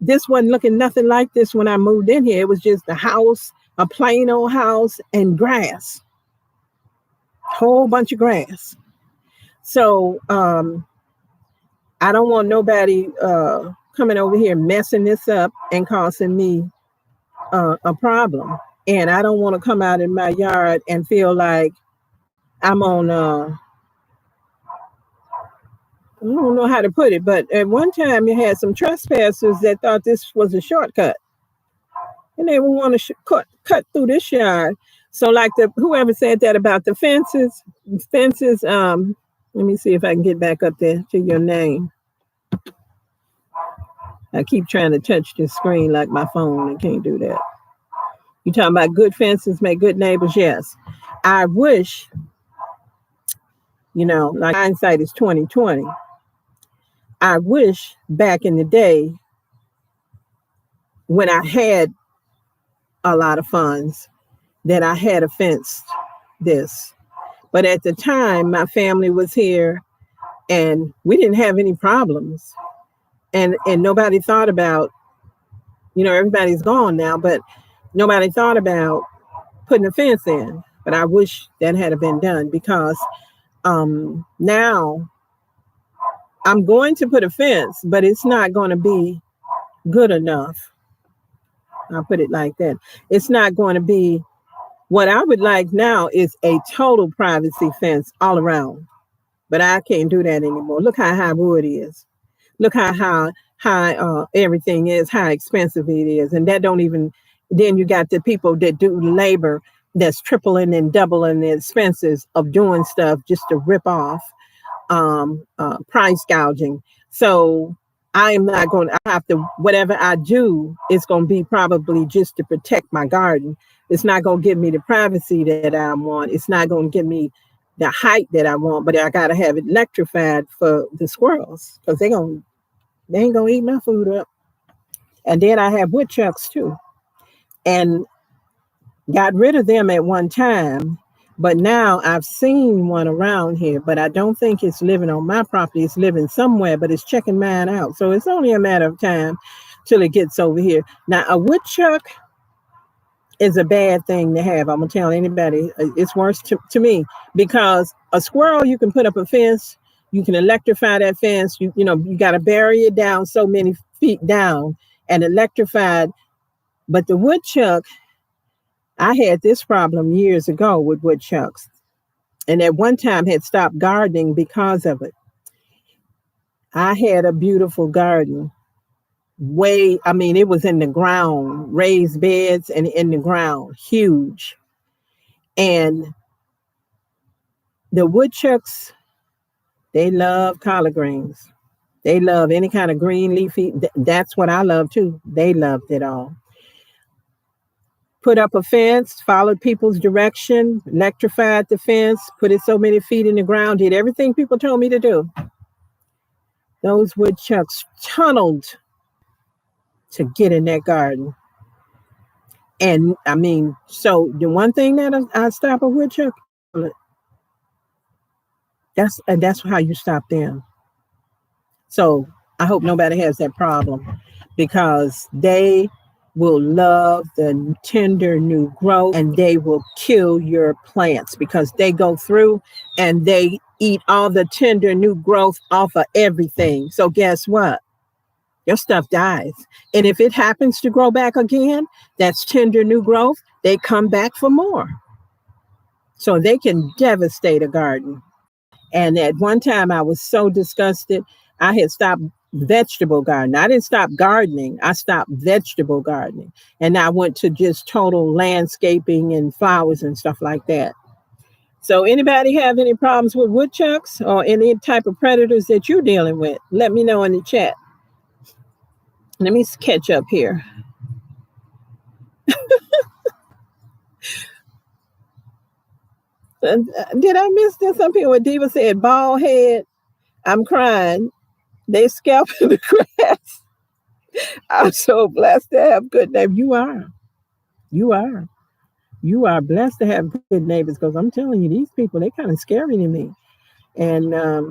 this wasn't looking nothing like this when I moved in here. It was just a house, a plain old house, and grass. Whole bunch of grass. So I don't want nobody coming over here messing this up and causing me a problem. And I don't want to come out in my yard and feel like I'm on I don't know how to put it, but at one time you had some trespassers that thought this was a shortcut, and they would want to cut through this yard. So like whoever said that about the fences, let me see if I can get back up there to your name. I keep trying to touch the screen like my phone. I can't do that. You talking about good fences make good neighbors? Yes. I wish, like hindsight is 20/20. I wish back in the day when I had a lot of funds, that I had a fence this. But at the time, my family was here and we didn't have any problems. And nobody thought about, everybody's gone now, but nobody thought about putting a fence in. But I wish that had been done, because now I'm going to put a fence, but it's not going to be good enough. I'll put it like that. It's not going to be what I would like now is a total privacy fence all around. But I can't do that anymore. Look how high wood is. Look how high everything is, how expensive it is. And that don't even, then you got the people that do labor that's tripling and doubling the expenses of doing stuff just to rip off, price gouging. So I am not going to have to, whatever I do, it's going to be probably just to protect my garden. It's not going to give me the privacy that I want. It's not going to give me the height that I want, but I got to have it electrified for the squirrels, because they ain't going to eat my food up. And then I have woodchucks too, and got rid of them at one time. But now I've seen one around here, but I don't think it's living on my property. It's living somewhere, but it's checking mine out. So it's only a matter of time till it gets over here. Now, a woodchuck is a bad thing to have. I'm going to tell anybody, it's worse to me, because a squirrel, you can put up a fence, you can electrify that fence. You got to bury it down so many feet down and electrified. But the woodchuck, I had this problem years ago with woodchucks, and at one time had stopped gardening because of it. I had a beautiful garden. It was in the ground, raised beds and in the ground, huge. And the woodchucks, they love collard greens. They love any kind of green leafy. That's what I love too. They loved it all. Put up a fence, followed people's direction, electrified the fence, put it so many feet in the ground, did everything people told me to do. Those woodchucks tunneled to get in that garden. And so the one thing that I stop a woodchuck, that's how you stop them. So I hope nobody has that problem, because they will love the tender new growth, and they will kill your plants, because they go through and they eat all the tender new growth off of everything. So guess what? Your stuff dies. And if it happens to grow back again, that's tender new growth, they come back for more. So they can devastate a garden. And at one time I was so disgusted, I had stopped vegetable gardening. I didn't stop gardening. I stopped vegetable gardening. And I went to just total landscaping and flowers and stuff like that. So anybody have any problems with woodchucks or any type of predators that you're dealing with? Let me know in the chat. Let me catch up here. Did I miss this? Some people, Diva said, bald head. I'm crying. They scalping the grass. I'm so blessed to have good neighbors. You are blessed to have good neighbors, because I'm telling you, these people, they're kind of scary to me. And I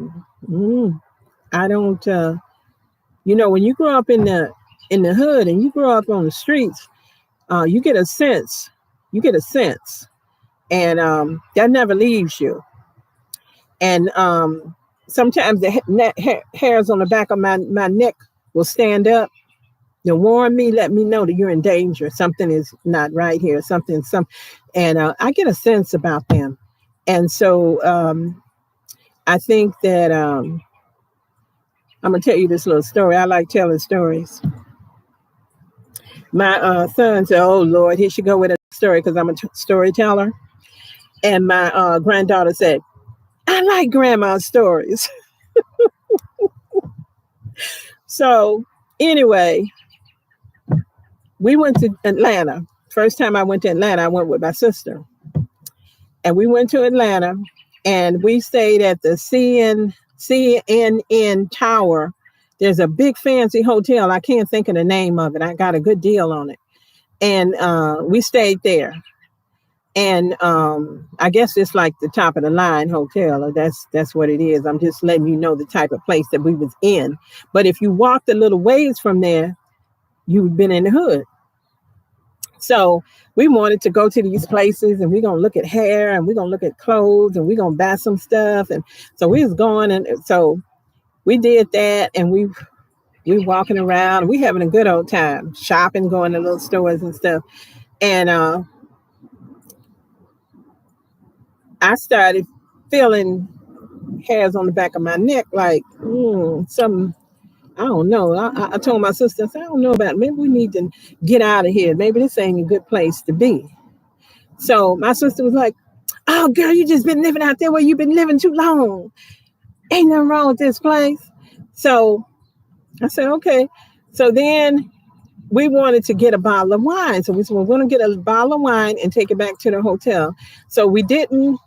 don't, when you grow up in the hood and you grow up on the streets, you get a sense. And that never leaves you. And sometimes the hairs on the back of my neck will stand up. They'll warn me, let me know that you're in danger. Something is not right here. And I get a sense about them. And so I think that I'm going to tell you this little story. I like telling stories. My son said, oh, Lord, he should go with a story, because I'm a storyteller. And my granddaughter said, I like grandma's stories. So anyway, we went to Atlanta. First time I went to Atlanta, I went with my sister. And we went to Atlanta, and we stayed at the CNN Tower There's a big fancy hotel. I can't think of the name of it. I got a good deal on it. And we stayed there. And I guess it's like the top of the line hotel. Or that's what it is. I'm just letting you know the type of place that we was in. But if you walked a little ways from there, you've been in the hood. So we wanted to go to these places, and we're going to look at hair, and we're going to look at clothes, and we're going to buy some stuff. And so we was going, and so we did that, and we walking around, we having a good old time, shopping, going to little stores and stuff. And I started feeling hairs on the back of my neck, like something. I don't know. I told my sister, I said, I don't know about it. Maybe we need to get out of here. Maybe this ain't a good place to be. So my sister was like, oh, girl, you just been living out there where you've been living too long. Ain't nothing wrong with this place. So I said, okay. So then we wanted to get a bottle of wine. So we said, we're going to get a bottle of wine and take it back to the hotel. So we didn't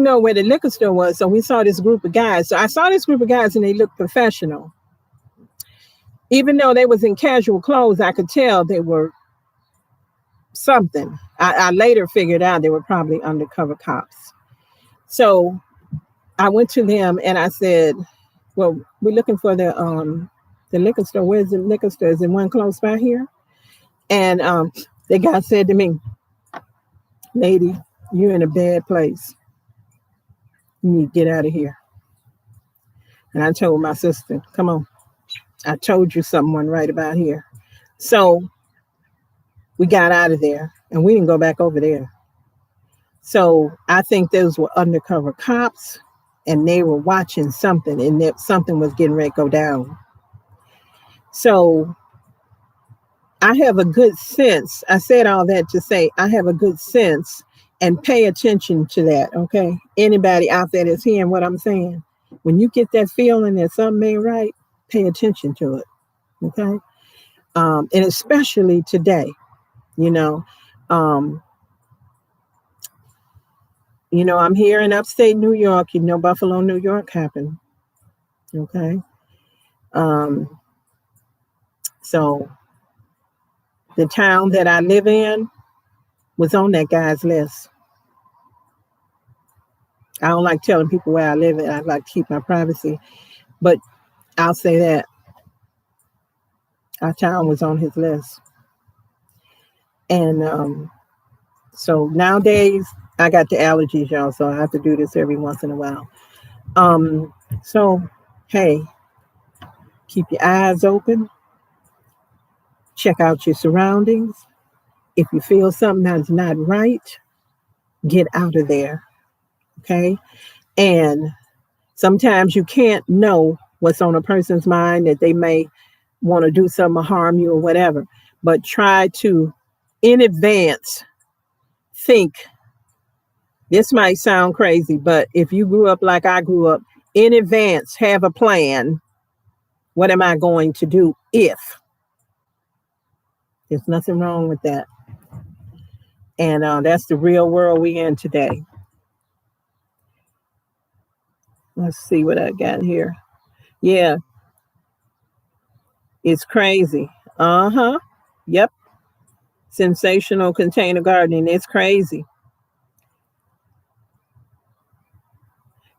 know where the liquor store was. So we saw this group of guys. So I saw this group of guys, and they looked professional. Even though they was in casual clothes, I could tell they were something. I later figured out they were probably undercover cops. So I went to them and I said, well, we're looking for the liquor store. Where's the liquor store? Is there one close by here? And the guy said to me, lady, you're in a bad place. You need to get out of here. And I told my sister, come on. I told you something wasn't right about here. So we got out of there, and we didn't go back over there. So I think those were undercover cops, and they were watching something, and that something was getting ready to go down. So I have a good sense. I said all that to say I have a good sense, and pay attention to that, okay? Anybody out there that's hearing what I'm saying, when you get that feeling that something ain't right, pay attention to it, okay? And especially today, I'm here in upstate New York. Buffalo, New York happened, okay? So the town that I live in was on that guy's list. I don't like telling people where I live at. I like to keep my privacy, but I'll say that our town was on his list. And so nowadays I got the allergies, y'all, so I have to do this every once in a while. So, hey, keep your eyes open. Check out your surroundings. If you feel something that's not right, get out of there. Okay. And sometimes you can't know what's on a person's mind, that they may want to do something or harm you or whatever, but try to, in advance, think. This might sound crazy, but if you grew up like I grew up, in advance, have a plan. What am I going to do if? There's nothing wrong with that. And that's the real world we in today. Let's see what I got here. Yeah. It's crazy. Yep. Sensational container gardening. It's crazy.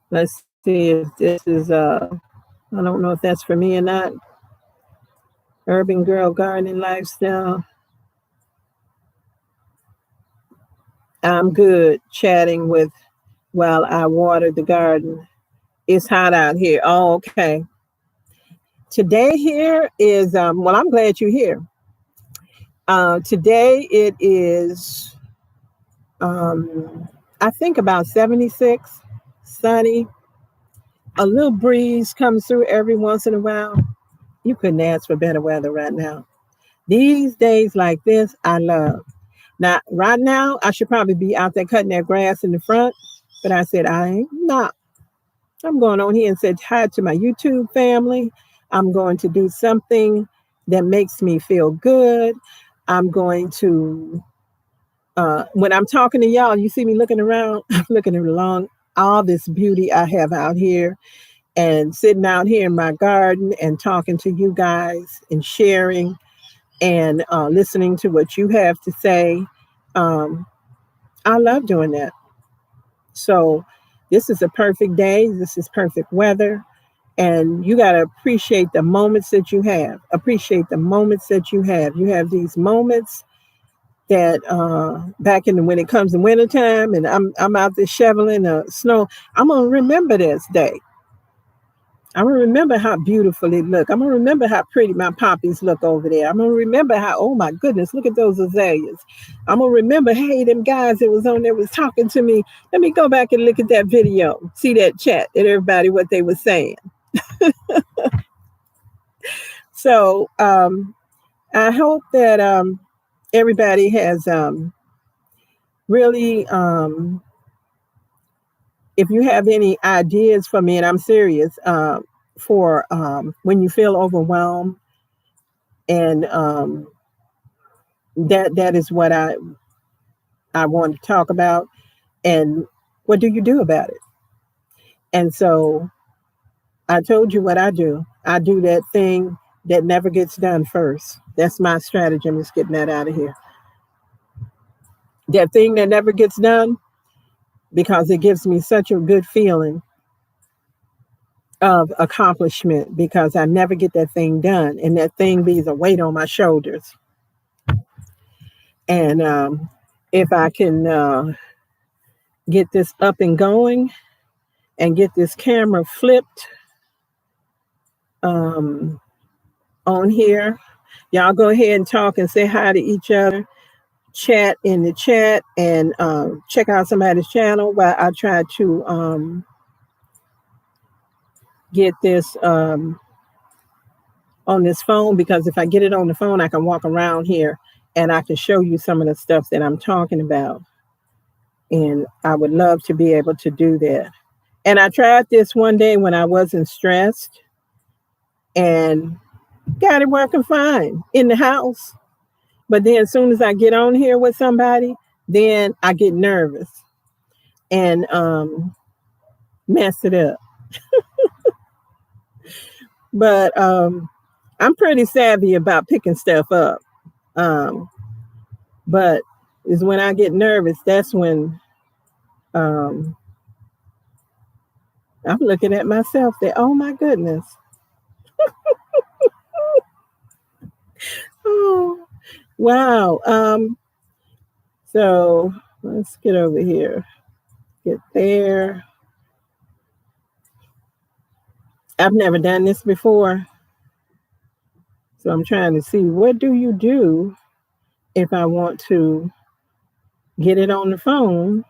Let's see if this is, I don't know if that's for me or not. Urban girl gardening lifestyle. I'm good chatting with while I water the garden. It's hot out here. Oh, okay. Today here is, well, I'm glad you're here. Today it is, I think about 76, sunny. A little breeze comes through every once in a while. You couldn't ask for better weather right now. These days like this, I love. Now, right now, I should probably be out there cutting that grass in the front, but I said, I ain't not. I'm going on here and said hi to my YouTube family. I'm going to do something that makes me feel good. I'm going to, when I'm talking to y'all, you see me looking around, I'm looking along all this beauty I have out here. and sitting out here in my garden and talking to you guys and sharing and listening to what you have to say. I love doing that. So this is a perfect day. This is perfect weather. And you got to appreciate the moments that you have. Appreciate the moments that you have. You have these moments that back in when it comes to wintertime and I'm out there shoveling the snow, I'm going to remember this day. I'm going to remember how beautiful it look. I'm going to remember how pretty my poppies look over there. I'm going to remember how, oh my goodness, look at those azaleas. I'm going to remember, hey, them guys that was on there was talking to me. Let me go back and look at that video, see that chat and everybody, what they were saying. So I hope that everybody has really, if you have any ideas for me, and I'm serious, for when you feel overwhelmed, and that is what I want to talk about, and what do you do about it? And so I told you what I do. I do that thing that never gets done first. That's my strategy. I'm just getting that out of here. That thing that never gets done, because it gives me such a good feeling of accomplishment, because I never get that thing done. And that thing being a weight on my shoulders. And if I can get this up and going and get this camera flipped on here, y'all go ahead and talk and say hi to each other. Chat in the chat and check out somebody's channel while I try to get this on this phone, because if I get it on the phone, I can walk around here and I can show you some of the stuff that I'm talking about. And I would love to be able to do that. And I tried this one day when I wasn't stressed and got it working fine in the house. But then as soon as I get on here with somebody, then I get nervous and mess it up. But I'm pretty savvy about picking stuff up. But is when I get nervous, that's when I'm looking at myself that, oh my goodness. Oh, wow. So let's get over here. Get there. I've never done this before. So I'm trying to see, what do you do if I want to get it on the phone?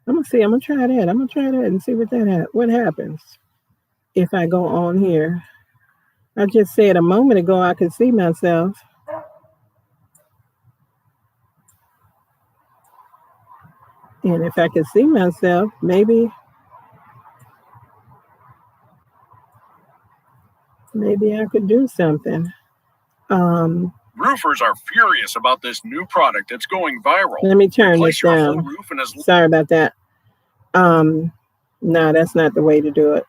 I'm going to try that. I'm going to try that and see what happens if I go on here. I just said a moment ago I could see myself. And if I could see myself, maybe I could do something. Roofers are furious about this new product that's going viral. Let me turn this down. Sorry about that. No, that's not the way to do it.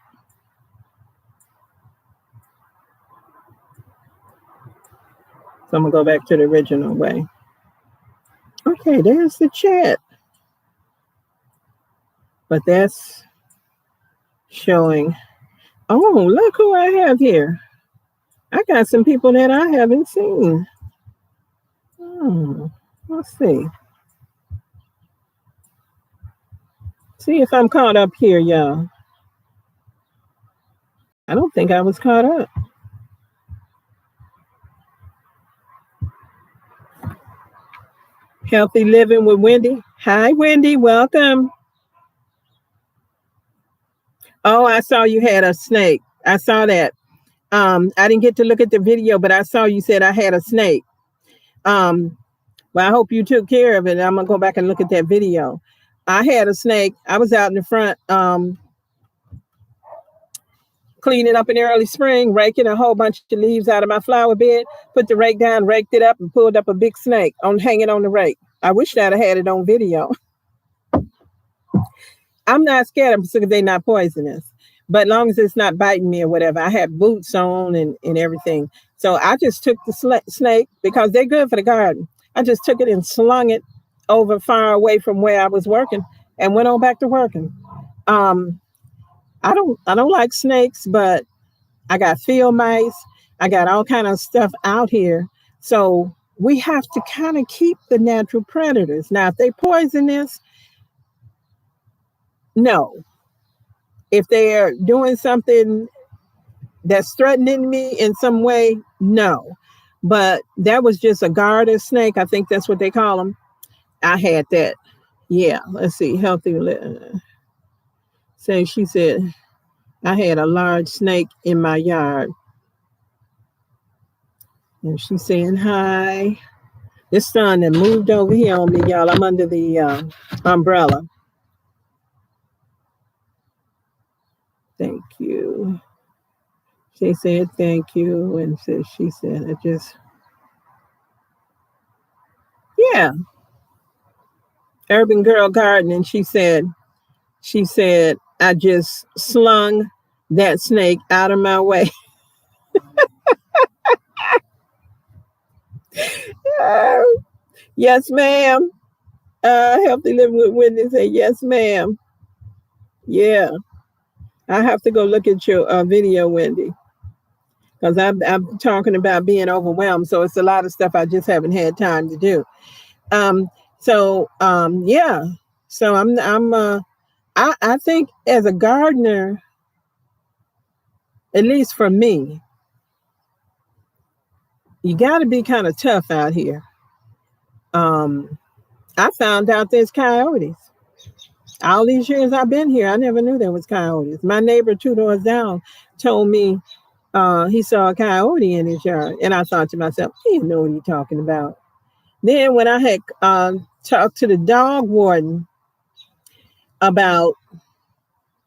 So I'm going to go back to the original way. Okay, there's the chat. But that's showing. Oh, look who I have here. I got some people that I haven't seen. Let's see. See if I'm caught up here, y'all. I don't think I was caught up. Healthy Living with Wendy. Hi, Wendy. Welcome. Oh, I saw you had a snake. I saw that. I didn't get to look at the video, but I saw you said I had a snake. Well, I hope you took care of it. I'm going to go back and look at that video. I had a snake. I was out in the front cleaning up in the early spring, raking a whole bunch of leaves out of my flower bed, put the rake down, raked it up, and pulled up a big snake hanging on the rake. I wish I'd have had it on video. I'm not scared of them because they're not poisonous. But long as it's not biting me or whatever, I have boots on and everything. So I just took the snake because they're good for the garden. I just took it and slung it over far away from where I was working and went on back to working. Um, I don't like snakes, but I got field mice. I got all kind of stuff out here. So we have to kind of keep the natural predators. Now, if they poisonous, no. If they're doing something that's threatening me in some way, no. But that was just a garter snake. I think that's what they call them. I had that. Yeah, let's see. Healthy. So she said, I had a large snake in my yard. And she's saying hi. This sun that moved over here on me, y'all. I'm under the umbrella. Thank you. She said thank you. And so she said, yeah, Urban Girl Garden. And she said, I just slung that snake out of my way. Yes, ma'am. Healthy Living with Wendy said, yes, ma'am. Yeah. I have to go look at your video, Wendy, because I'm talking about being overwhelmed. So it's a lot of stuff I just haven't had time to do. Yeah. So I think as a gardener, at least for me, you got to be kind of tough out here. I found out there's coyotes. All these years I've been here, I never knew there was coyotes. My neighbor 2 doors down told me he saw a coyote in his yard. And I thought to myself, he didn't know what he's talking about. Then when I had talked to the dog warden about,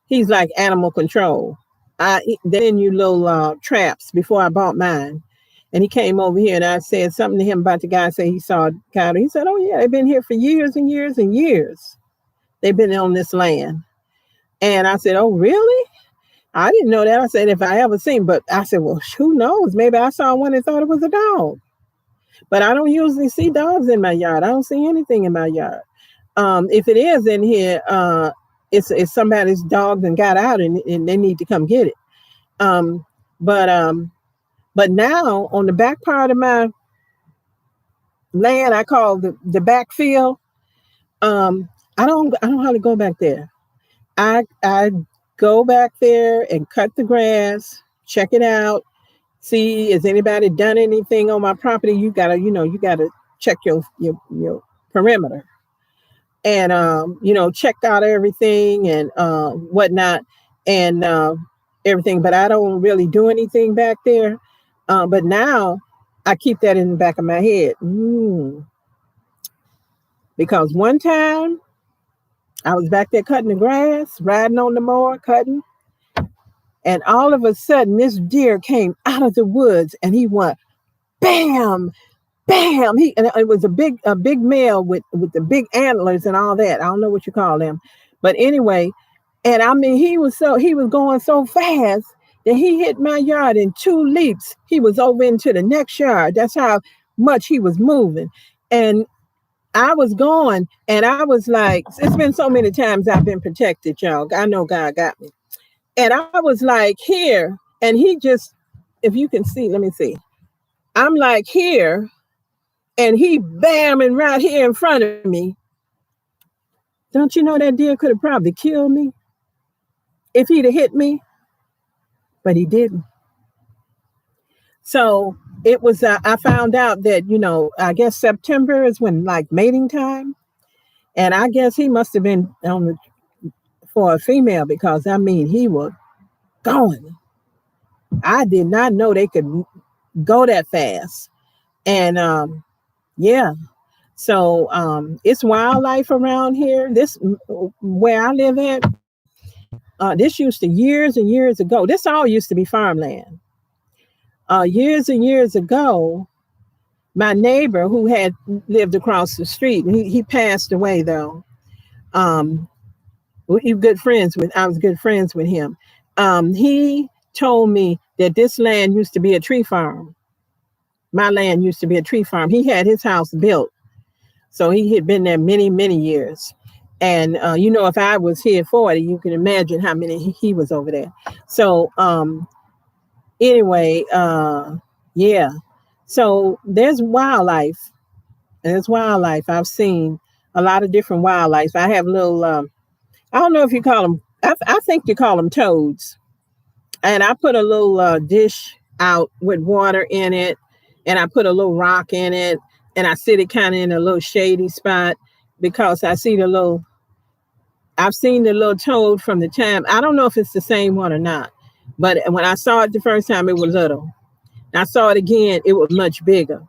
he's like animal control. Then you little traps before I bought mine. And he came over here and I said something to him about the guy say he saw a coyote. He said, oh yeah, they've been here for years and years and years. They've been on this land. And I said, oh really? I didn't know that. I said, if I ever seen, but I said, well, who knows? Maybe I saw one and thought it was a dog. But I don't usually see dogs in my yard. I don't see anything in my yard. If it is in here, it's somebody's dog and got out and they need to come get it. But now on the back part of my land, I call the backfield. I don't hardly go back there. I go back there and cut the grass, check it out, see has anybody done anything on my property. You gotta check your perimeter and check out everything and whatnot and everything. But I don't really do anything back there. But now I keep that in the back of my head. Because one time I was back there cutting the grass, riding on the mower, cutting. And all of a sudden, this deer came out of the woods and he went, bam, bam. And it was a big male with the big antlers and all that. I don't know what you call them. But anyway, and I mean, he was going so fast that he hit my yard in 2 leaps. He was over into the next yard. That's how much he was moving. And I was going and I was like, it's been so many times I've been protected, y'all. I know God got me. And I was like here, and he just, if you can see, let me see. I'm like here, and he bamming right here in front of me. Don't you know that deer could have probably killed me if he'd have hit me? But he didn't. So it was, I found out that, I guess September is when like mating time. And I guess he must have been for a female because I mean, he was going. I did not know they could go that fast. And yeah, so it's wildlife around here. This where I live at. This used to years and years ago. This all used to be farmland. Years and years ago, my neighbor who had lived across the street, he passed away though. we good friends with. I was good friends with him. He told me that this land used to be a tree farm. My land used to be a tree farm. He had his house built, so he had been there many, many years. And if I was here 40, you can imagine how many he was over there. So anyway, yeah. So there's wildlife. There's wildlife. I've seen a lot of different wildlife. I have little. I don't know if you call them. I think you call them toads. And I put a little dish out with water in it, and I put a little rock in it, and I sit it kind of in a little shady spot because I see the little. I've seen the little toad from the time. I don't know if it's the same one or not, but when I saw it the first time, it was little. I saw it again, it was much bigger,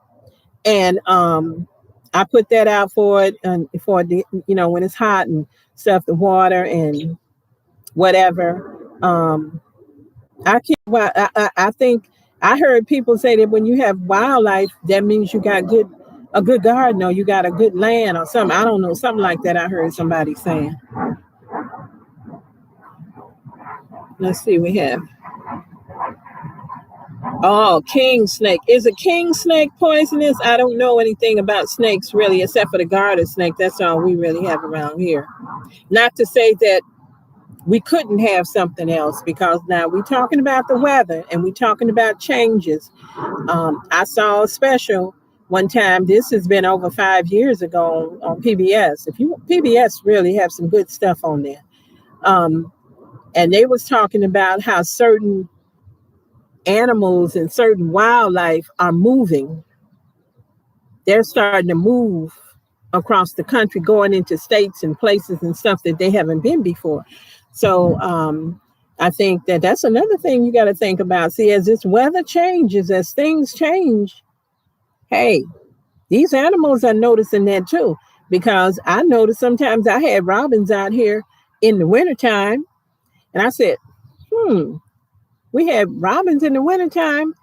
and I put that out for it, and for the when it's hot and stuff, the water and whatever. I can't. Well, I think I heard people say that when you have wildlife, that means you got a good garden, or you got a good land or something. I don't know, something like that. I heard somebody saying. Let's see, we have. Oh, king snake. Is a king snake poisonous? I don't know anything about snakes really, except for the garter snake. That's all we really have around here. Not to say that we couldn't have something else, because now we're talking about the weather and we're talking about changes. I saw a special one time. This has been over 5 years ago on PBS. PBS really have some good stuff on there. And they was talking about how certain animals and certain wildlife are moving. They're starting to move across the country, going into states and places and stuff that they haven't been before. So I think that's another thing you got to think about. See, as this weather changes, as things change, hey, these animals are noticing that too. Because I noticed sometimes I had robins out here in the wintertime, and I said, we had robins in the wintertime.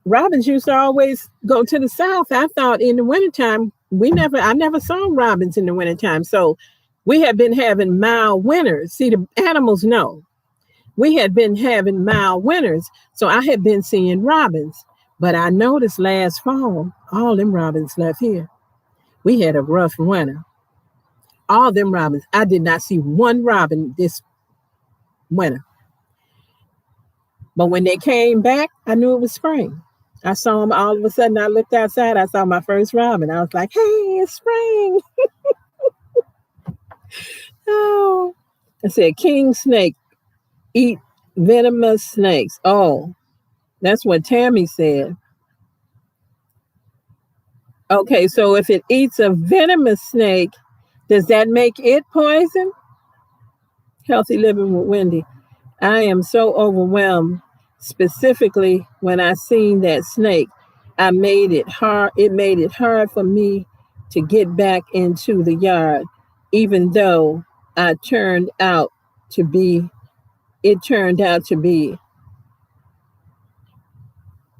Robins used to always go to the south. I thought in the wintertime, I never saw robins in the wintertime. So we had been having mild winters. See, the animals know. We had been having mild winters. So I had been seeing robins. But I noticed last fall, all them robins left here. We had a rough winter. All them robins. I did not see one robin this winter. But when they came back, I knew it was spring. I saw them all of a sudden. I looked outside. I saw my first robin. I was like, hey, it's spring. Oh, I said, king snake eat venomous snakes. Oh, that's what Tammy said. Okay, so if it eats a venomous snake, does that make it poison? Healthy living with Wendy. I am so overwhelmed, specifically when I seen that snake. It made it hard for me to get back into the yard, even though it turned out to be,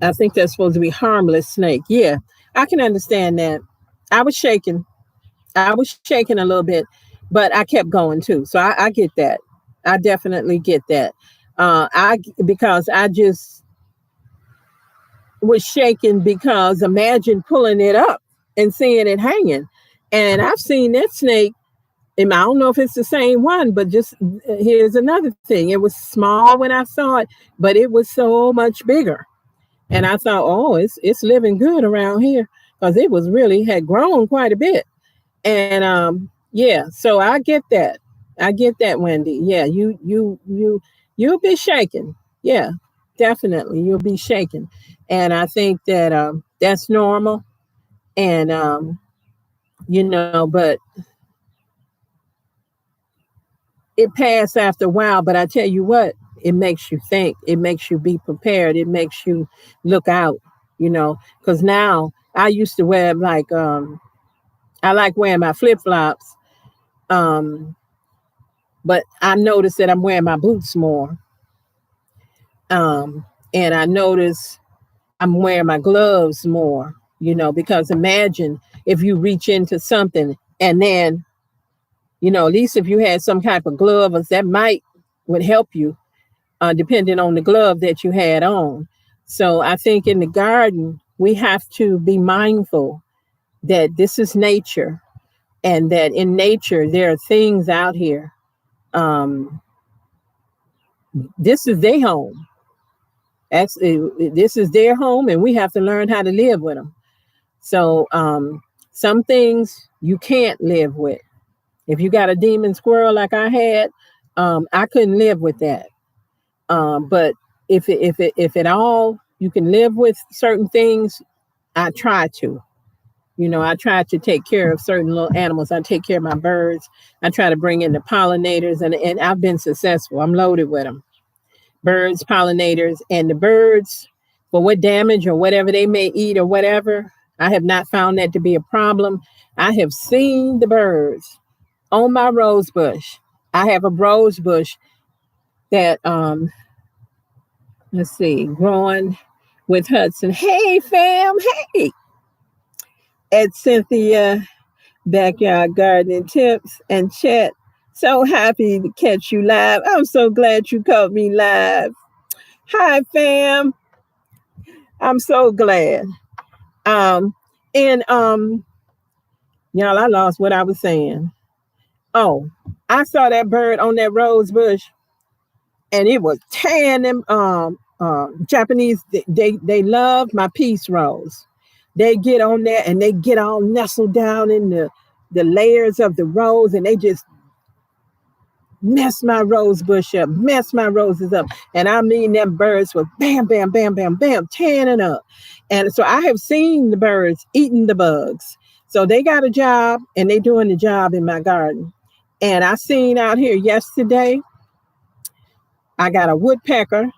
I think that's supposed to be harmless snake. Yeah, I can understand that. I was shaking. I was shaking a little bit, but I kept going too. So I get that. I definitely get that. Because I just was shaking, because imagine pulling it up and seeing it hanging. And I've seen that snake, and I don't know if it's the same one, but just here's another thing. It was small when I saw it, but it was so much bigger. And I thought, oh, it's living good around here, because it was really had grown quite a bit. And yeah, so I get that. I get that, Wendy. Yeah, you'll be shaking. Yeah, definitely, you'll be shaking. And I think that that's normal. And but it passed after a while. But I tell you what, it makes you think. It makes you be prepared. It makes you look out. Because now I used to wear I like wearing my flip flops. But I noticed that I'm wearing my boots more. And I notice I'm wearing my gloves more, because imagine if you reach into something and then At least if you had some type of glove, that would help you, depending on the glove that you had on. So I think in the garden, we have to be mindful that this is nature, and that in nature, there are things out here. Um, this is their home. This is their home, and we have to learn how to live with them. So some things you can't live with. If you got a demon squirrel like I had, I couldn't live with that. But if at all you can live with certain things, I try to. I try to take care of certain little animals. I take care of my birds. I try to bring in the pollinators, and I've been successful. I'm loaded with them. Birds, pollinators, and the birds, for what damage or whatever they may eat or whatever, I have not found that to be a problem. I have seen the birds on my rose bush. I have a rose bush that, growing with Hudson. Hey, fam. Hey. At Cynthia Backyard Gardening Tips and Chat. So happy to catch you live. I'm so glad you caught me live. Hi, fam. I'm so glad. And y'all, I lost what I was saying. Oh, I saw that bird on that rose bush, and it was tearing them. Japanese, they love my peace rose. They get on there and they get all nestled down in the layers of the rose, and they just mess my rose bush up, mess my roses up. And I mean, them birds were bam, bam, bam, bam, bam, tearing it up. And so I have seen the birds eating the bugs. So they got a job, and they doing the job in my garden. And I seen out here yesterday, I got a woodpecker.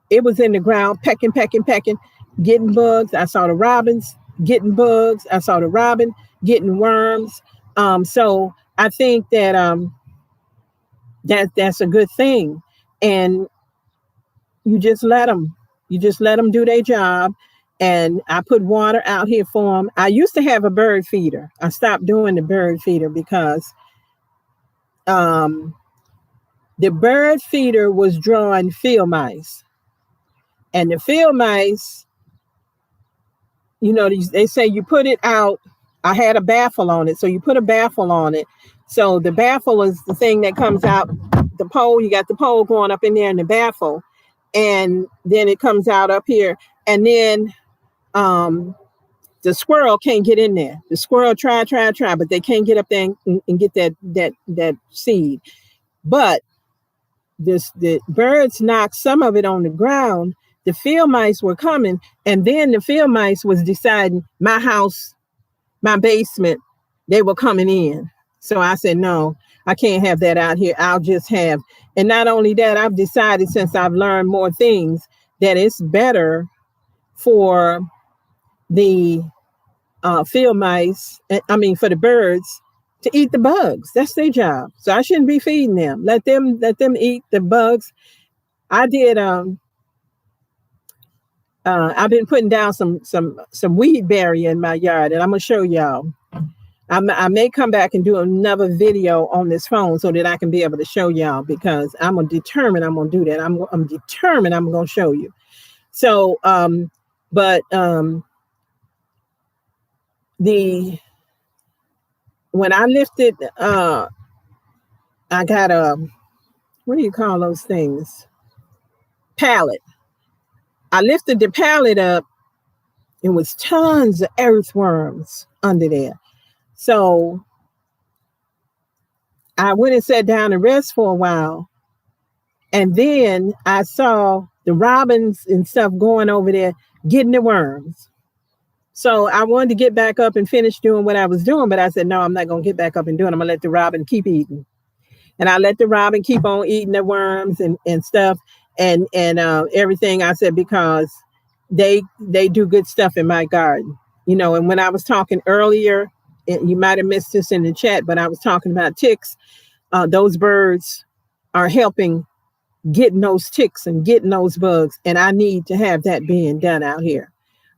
It was in the ground, pecking, pecking, pecking, getting bugs. I saw the robins getting bugs. I saw the robin getting worms. So I think that that's a good thing. And you just let them do their job. And I put water out here for them. I used to have a bird feeder. I stopped doing the bird feeder because the bird feeder was drawing field mice. And the field mice, they say you put it out. I had a baffle on it. So you put a baffle on it. So the baffle is the thing that comes out, the pole. You got the pole going up in there in the baffle. And then it comes out up here. And then the squirrel can't get in there. The squirrel try, but they can't get up there and get that seed. But the birds knocked some of it on the ground. The field mice were coming, and then the field mice was deciding my house, my basement, they were coming in. So I said, no, I can't have that out here. I'll just have, and not only that, I've decided, since I've learned more things, that it's better for the field mice, for the birds to eat the bugs. That's their job. So I shouldn't be feeding them. Let them eat the bugs. I did. I've been putting down some weed barrier in my yard, and I'm gonna show y'all. I may come back and do another video on this phone so that I can be able to show y'all, because I'm determined I'm gonna do that. I'm determined I'm gonna show you. So, when I lifted, I got a, what do you call those things? Pallet. I lifted the pallet up, and was tons of earthworms under there. So I went and sat down and rest for a while. And then I saw the robins and stuff going over there getting the worms. So I wanted to get back up and finish doing what I was doing, but I said, no, I'm not going to get back up and do it. I'm going to let the robin keep eating. And I let the robin keep on eating the worms and stuff and everything. I said, because they do good stuff in my garden. And when I was talking earlier, you might have missed this in the chat, but I was talking about ticks. Those birds are helping getting those ticks and getting those bugs. And I need to have that being done out here.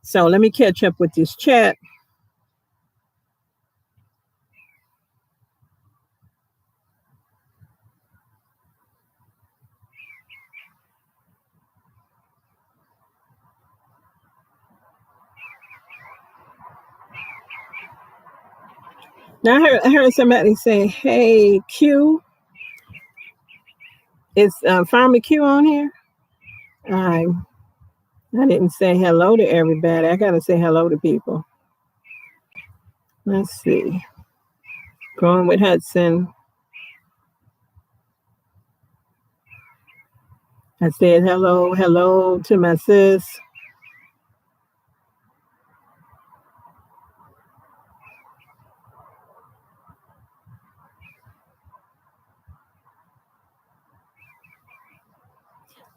So let me catch up with this chat. Now I heard somebody say, "Hey Q, is Farmer Q on here?" I I didn't say hello to everybody. I gotta say hello to people. Let's see. Going with Hudson. I said hello to my sis.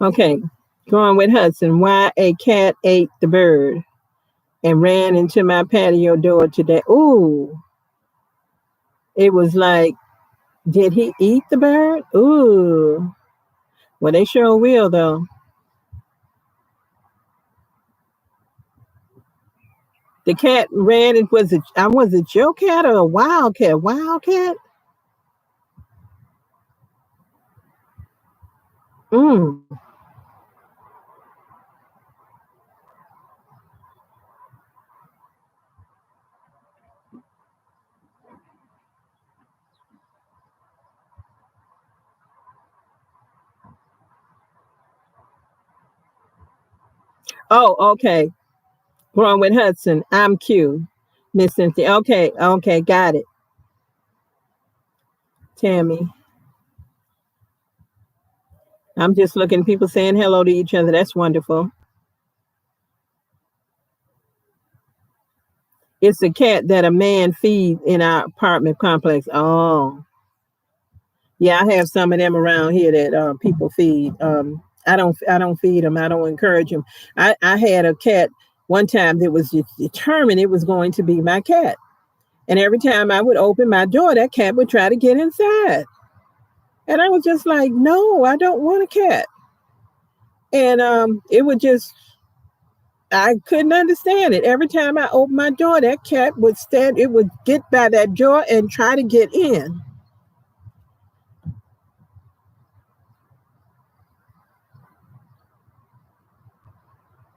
Okay, going with Hudson. Why a cat ate the bird and ran into my patio door today? Ooh, it was like, did he eat the bird? Ooh, well, they sure will though. The cat ran. It was it your cat or a wildcat? Wildcat. Mm. Oh, okay. Going with Hudson. I'm Q. Miss Cynthia. Okay, got it. Tammy. I'm just looking at people saying hello to each other. That's wonderful. It's a cat that a man feeds in our apartment complex. Oh, yeah, I have some of them around here that people feed. I don't feed them. I don't encourage them. I had a cat one time that was determined it was going to be my cat, and every time I would open my door, that cat would try to get inside, and I was just like, no, I don't want a cat, and it would just. I couldn't understand it. Every time I opened my door, that cat would stand, it would get by that door and try to get in.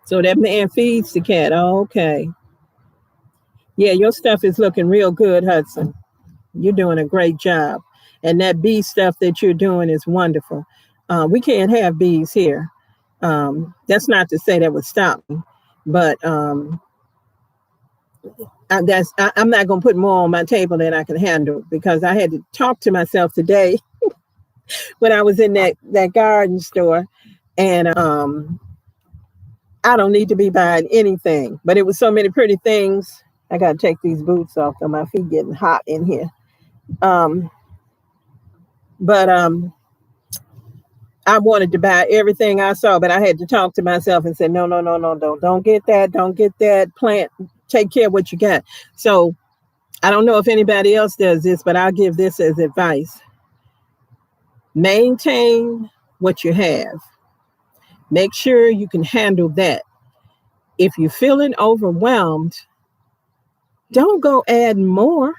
So that man feeds the cat. Oh, okay. Yeah, your stuff is looking real good, Hudson. You're doing a great job. And that bee stuff that you're doing is wonderful. We can't have bees here. That's not to say that would stop me, but I'm not going to put more on my table than I can handle because I had to talk to myself today when I was in that garden store, and I don't need to be buying anything, but it was so many pretty things. I got to take these boots off, though my feet getting hot in here. Um, but I wanted to buy everything I saw, but I had to talk to myself and say, no, don't get that, don't get that. Plant, take care of what you got. So I don't know if anybody else does this, but I'll give this as advice. Maintain what you have. Make sure you can handle that. If you're feeling overwhelmed, don't go add more.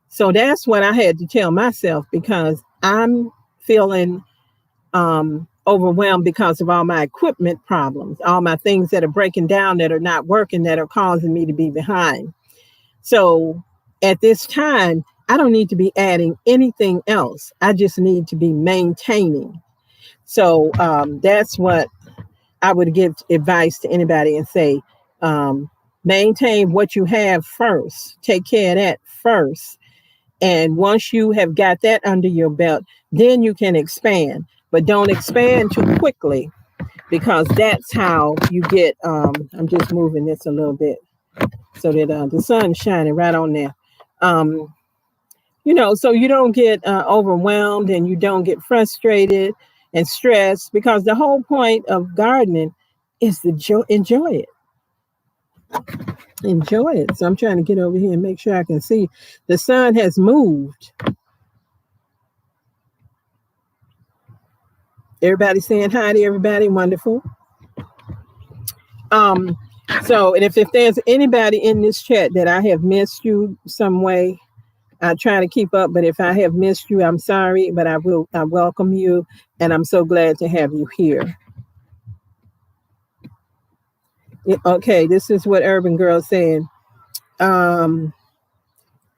So that's what I had to tell myself because I'm feeling overwhelmed because of all my equipment problems, all my things that are breaking down, that are not working, that are causing me to be behind. So at this time, I don't need to be adding anything else. I just need to be maintaining. So that's what I would give advice to anybody and say, maintain what you have first. Take care of that first. And once you have got that under your belt, then you can expand. But don't expand too quickly because that's how you get. I'm just moving this a little bit so that the sun's shining right on there. Um, so you don't get overwhelmed and you don't get frustrated and stressed because the whole point of gardening is to enjoy it. Enjoy it. So I'm trying to get over here and make sure I can see. The sun has moved. Everybody saying hi to everybody. Wonderful. Um, and if there's anybody in this chat that I have missed you some way, I try to keep up, but if I have missed you, I'm sorry, but I welcome you, and I'm so glad to have you here. Okay, this is what Urban Girl is saying.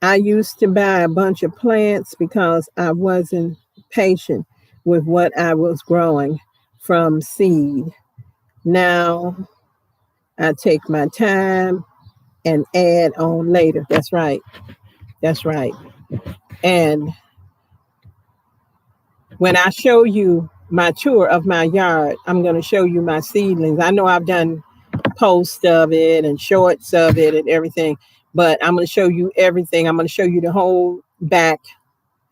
I used to buy a bunch of plants because I wasn't patient with what I was growing from seed. Now I take my time and add on later. That's right. That's right. And when I show you my tour of my yard, I'm going to show you my seedlings. I know I've done posts of it and shorts of it and everything, but I'm going to show you everything. I'm going to show you the whole back,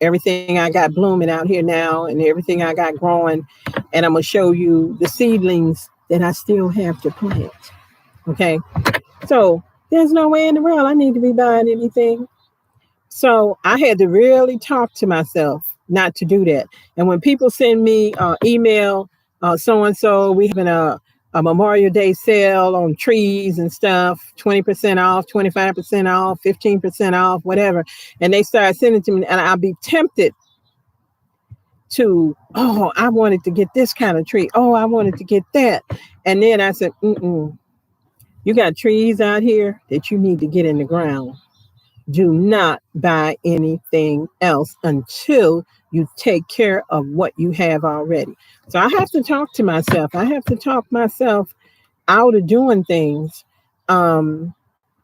everything I got blooming out here now and everything I got growing. And I'm going to show you the seedlings that I still have to plant. Okay. So there's no way in the world I need to be buying anything. So I had to really talk to myself not to do that. And when people send me email, so and so, we having a Memorial Day sale on trees and stuff, 20% off, 25% off, 15% off, whatever. And they start sending to me, and I'll be tempted to, oh, I wanted to get this kind of tree. Oh, I wanted to get that. And then I said, you got trees out here that you need to get in the ground. Do not buy anything else until you take care of what you have already. So I have to talk to myself. I have to talk myself out of doing things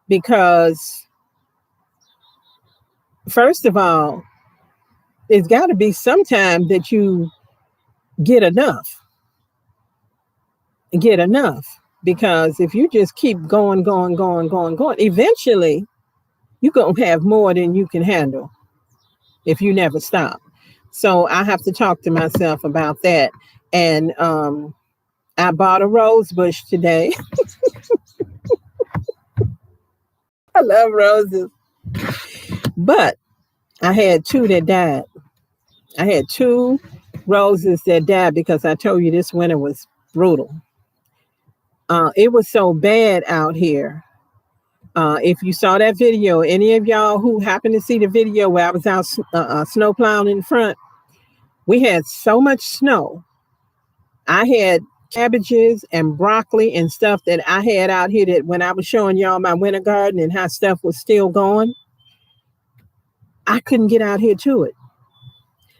because, first of all, there's got to be some time that you get enough. Get enough. Because if you just keep going, eventually you're going to have more than you can handle if you never stop. So I have to talk to myself about that. And I bought a rose bush today. I love roses. But I had two that died. I had two roses that died because I told you this winter was brutal. It was so bad out here. If you saw that video, any of y'all who happened to see the video where I was out snow plowing in front, we had so much snow. I had cabbages and broccoli and stuff that I had out here that when I was showing y'all my winter garden and how stuff was still going, I couldn't get out here to it.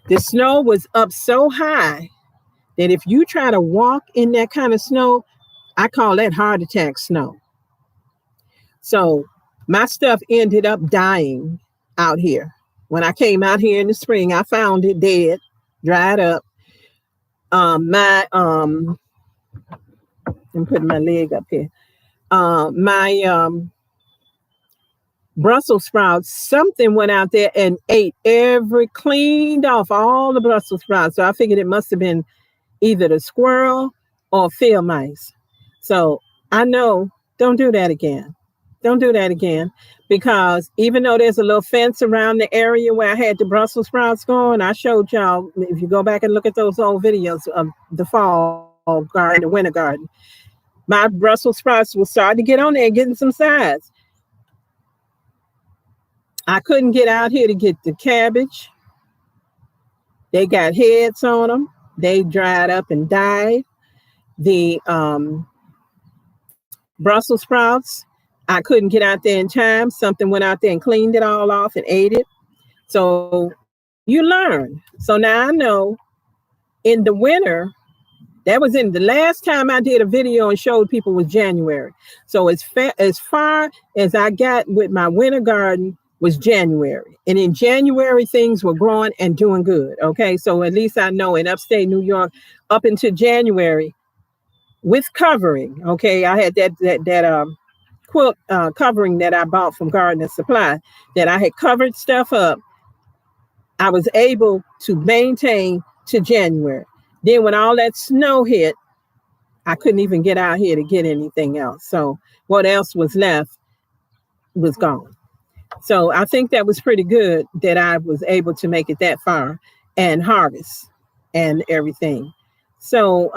The snow was up so high that if you try to walk in that kind of snow, I call that heart attack snow. So my stuff ended up dying out here. When I came out here in the spring, I found it dead, dried up. I'm putting my leg up here. My Brussels sprouts, something went out there and ate cleaned off all the Brussels sprouts. So I figured it must have been either the squirrel or field mice. So I know, don't do that again. Don't do that again, because even though there's a little fence around the area where I had the Brussels sprouts going, I showed y'all, if you go back and look at those old videos of the fall garden, the winter garden, my Brussels sprouts were starting to get on there, getting some size. I couldn't get out here to get the cabbage. They got heads on them. They dried up and died. The Brussels sprouts, I couldn't get out there in time. Something went out there and cleaned it all off and ate it. So you learn. So now I know in the winter, that was in the last time I did a video and showed people was January. So as far as I got with my winter garden was January. And in January, things were growing and doing good. Okay. So at least I know in upstate New York, up into January with covering. Okay. I had that quilt covering that I bought from Gardener Supply that I had covered stuff up. I was able to maintain to January. Then when all that snow hit, I couldn't even get out here to get anything else. So what else was left was gone. So I think that was pretty good that I was able to make it that far and harvest and everything. So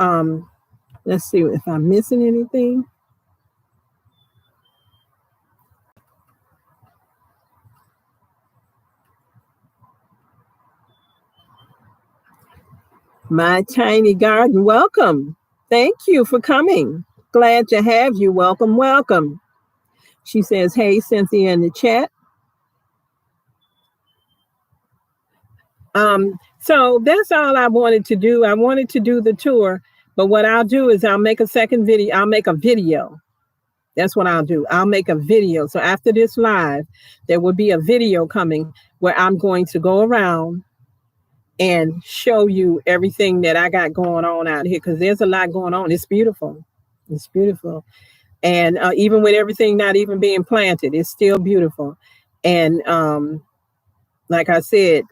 let's see if I'm missing anything. My tiny garden, welcome. Thank you for coming. Glad to have you. Welcome, welcome. She says, hey, Cynthia in the chat. So that's all I wanted to do. I wanted to do the tour, but what I'll do is I'll make a second video. I'll make a video. That's what I'll do. I'll make a video. So after this live, there will be a video coming where I'm going to go around and show you everything that I got going on out here, because there's a lot going on. It's beautiful. It's beautiful. And even with everything not even being planted, it's still beautiful. And like I said,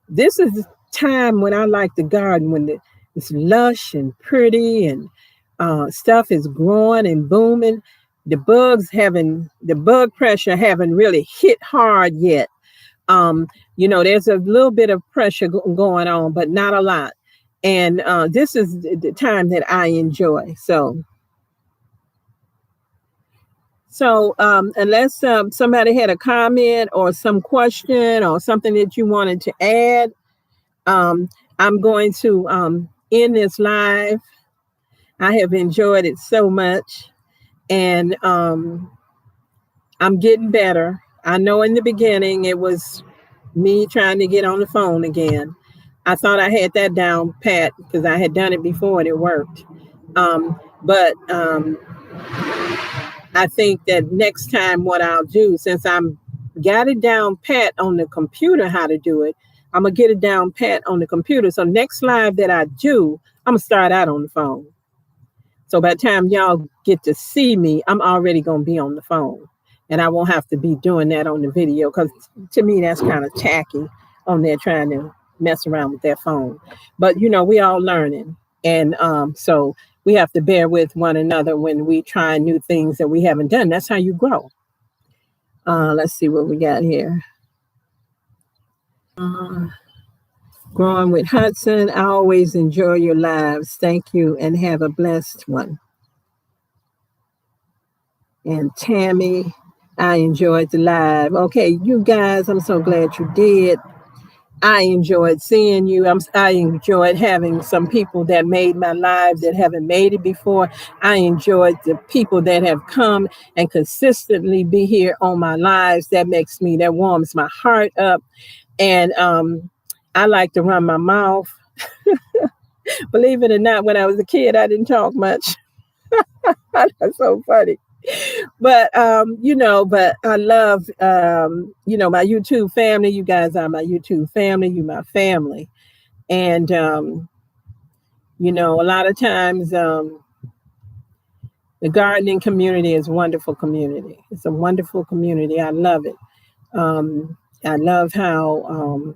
this is the time when I like the garden, when it's lush and pretty and stuff is growing and booming. The bug pressure haven't really hit hard yet. There's a little bit of pressure going on, but not a lot. And this is the time that I enjoy. So unless somebody had a comment or some question or something that you wanted to add, I'm going to end this live. I have enjoyed it so much, and I'm getting better. I know in the beginning it was me trying to get on the phone again. I thought I had that down pat because I had done it before and it worked. But I think that next time what I'll do, since I'm got it down pat on the computer how to do it, I'm going to get it down pat on the computer. So next live that I do, I'm going to start out on the phone. So by the time y'all get to see me, I'm already going to be on the phone. And I won't have to be doing that on the video, because to me, that's kind of tacky on there trying to mess around with their phone. But, we all learning. And so we have to bear with one another when we try new things that we haven't done. That's how you grow. Let's see what we got here. Growing with Hudson. I always enjoy your lives. Thank you and have a blessed one. And Tammy, I enjoyed the live. Okay, you guys, I'm so glad you did. I enjoyed seeing you. I enjoyed having some people that made my live that haven't made it before. I enjoyed the people that have come and consistently be here on my lives. That warms my heart up. And I like to run my mouth. Believe it or not, when I was a kid, I didn't talk much. That's so funny. But but I love my YouTube family. You guys are my YouTube family. You my family. And a lot of times the gardening community is a wonderful community. It's a wonderful community. I love it. I love how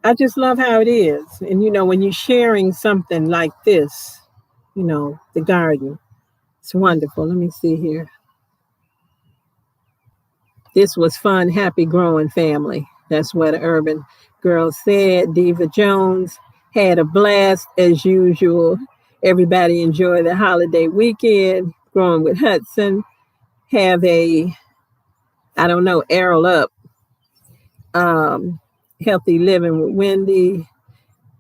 I just love how it is. And when you're sharing something like this, the garden, it's wonderful. Let me see here. This was fun, happy, growing family. That's what an urban girl said. Diva Jones had a blast as usual. Everybody enjoy the holiday weekend. Growing with Hudson. Have arrow up. Healthy living with Wendy.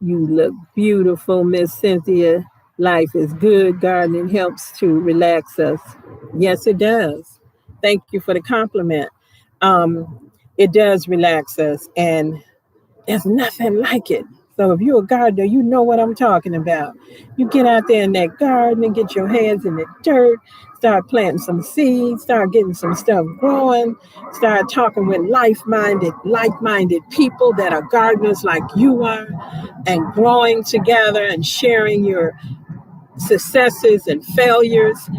You look beautiful, Miss Cynthia. Life is good. Gardening helps to relax us. Yes, it does. Thank you for the compliment. It does relax us, and there's nothing like it. So if you're a gardener, you know what I'm talking about. You get out there in that garden and get your hands in the dirt, start planting some seeds, start getting some stuff growing, start talking with like-minded people that are gardeners like you are, and growing together and sharing your successes and failures.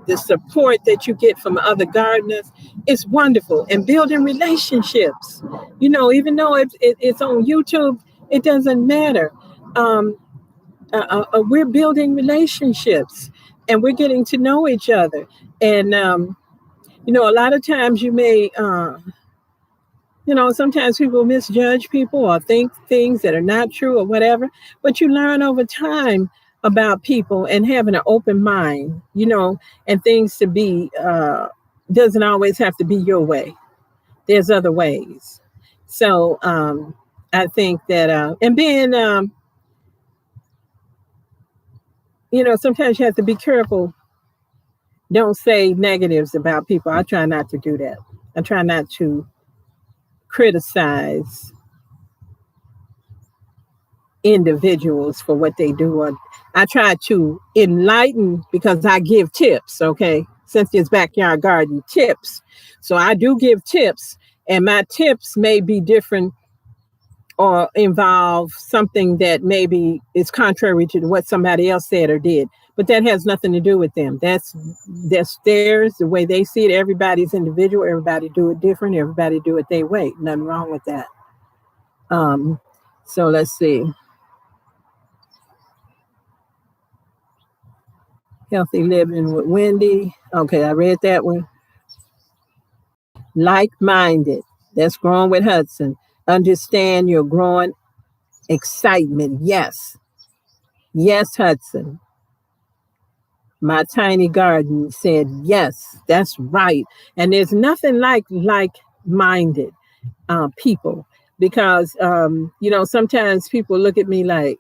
The support that you get from other gardeners is wonderful, and building relationships. Even though it's on YouTube, it doesn't matter. We're building relationships, and we're getting to know each other. And a lot of times you may, sometimes people misjudge people or think things that are not true or whatever. But you learn over time about people and having an open mind, and things to be, doesn't always have to be your way. There's other ways. So I think that, and being, sometimes you have to be careful. Don't say negatives about people. I try not to do that. I try not to criticize individuals for what they do. Or I try to enlighten because I give tips, okay? Cynthia's Backyard Garden tips. So I do give tips, and my tips may be different or involve something that maybe is contrary to what somebody else said or did. But that has nothing to do with them. That's theirs, the way they see it. Everybody's individual. Everybody do it different. Everybody do it their way. Nothing wrong with that. So let's see. Healthy Living with Wendy. Okay, I read that one. Like-minded. That's Growing with Hudson. Understand your growing excitement. Yes. Yes, Hudson. My Tiny Garden said, yes, that's right. And there's nothing like-minded people, because, sometimes people look at me like,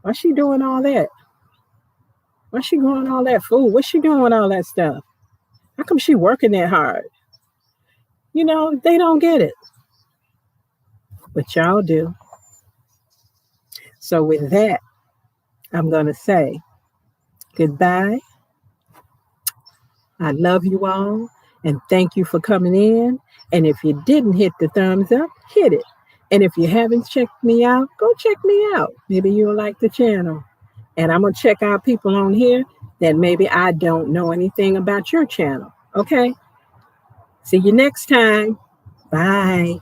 what's she doing all that? What's she growing all that food? What's she doing with all that stuff? How come she working that hard? They don't get it. But y'all do. So with that, I'm going to say goodbye. I love you all, and thank you for coming in. And if you didn't hit the thumbs up, hit it. And if you haven't checked me out, go check me out. Maybe you'll like the channel. And I'm going to check out people on here that maybe I don't know anything about your channel. Okay? See you next time. Bye.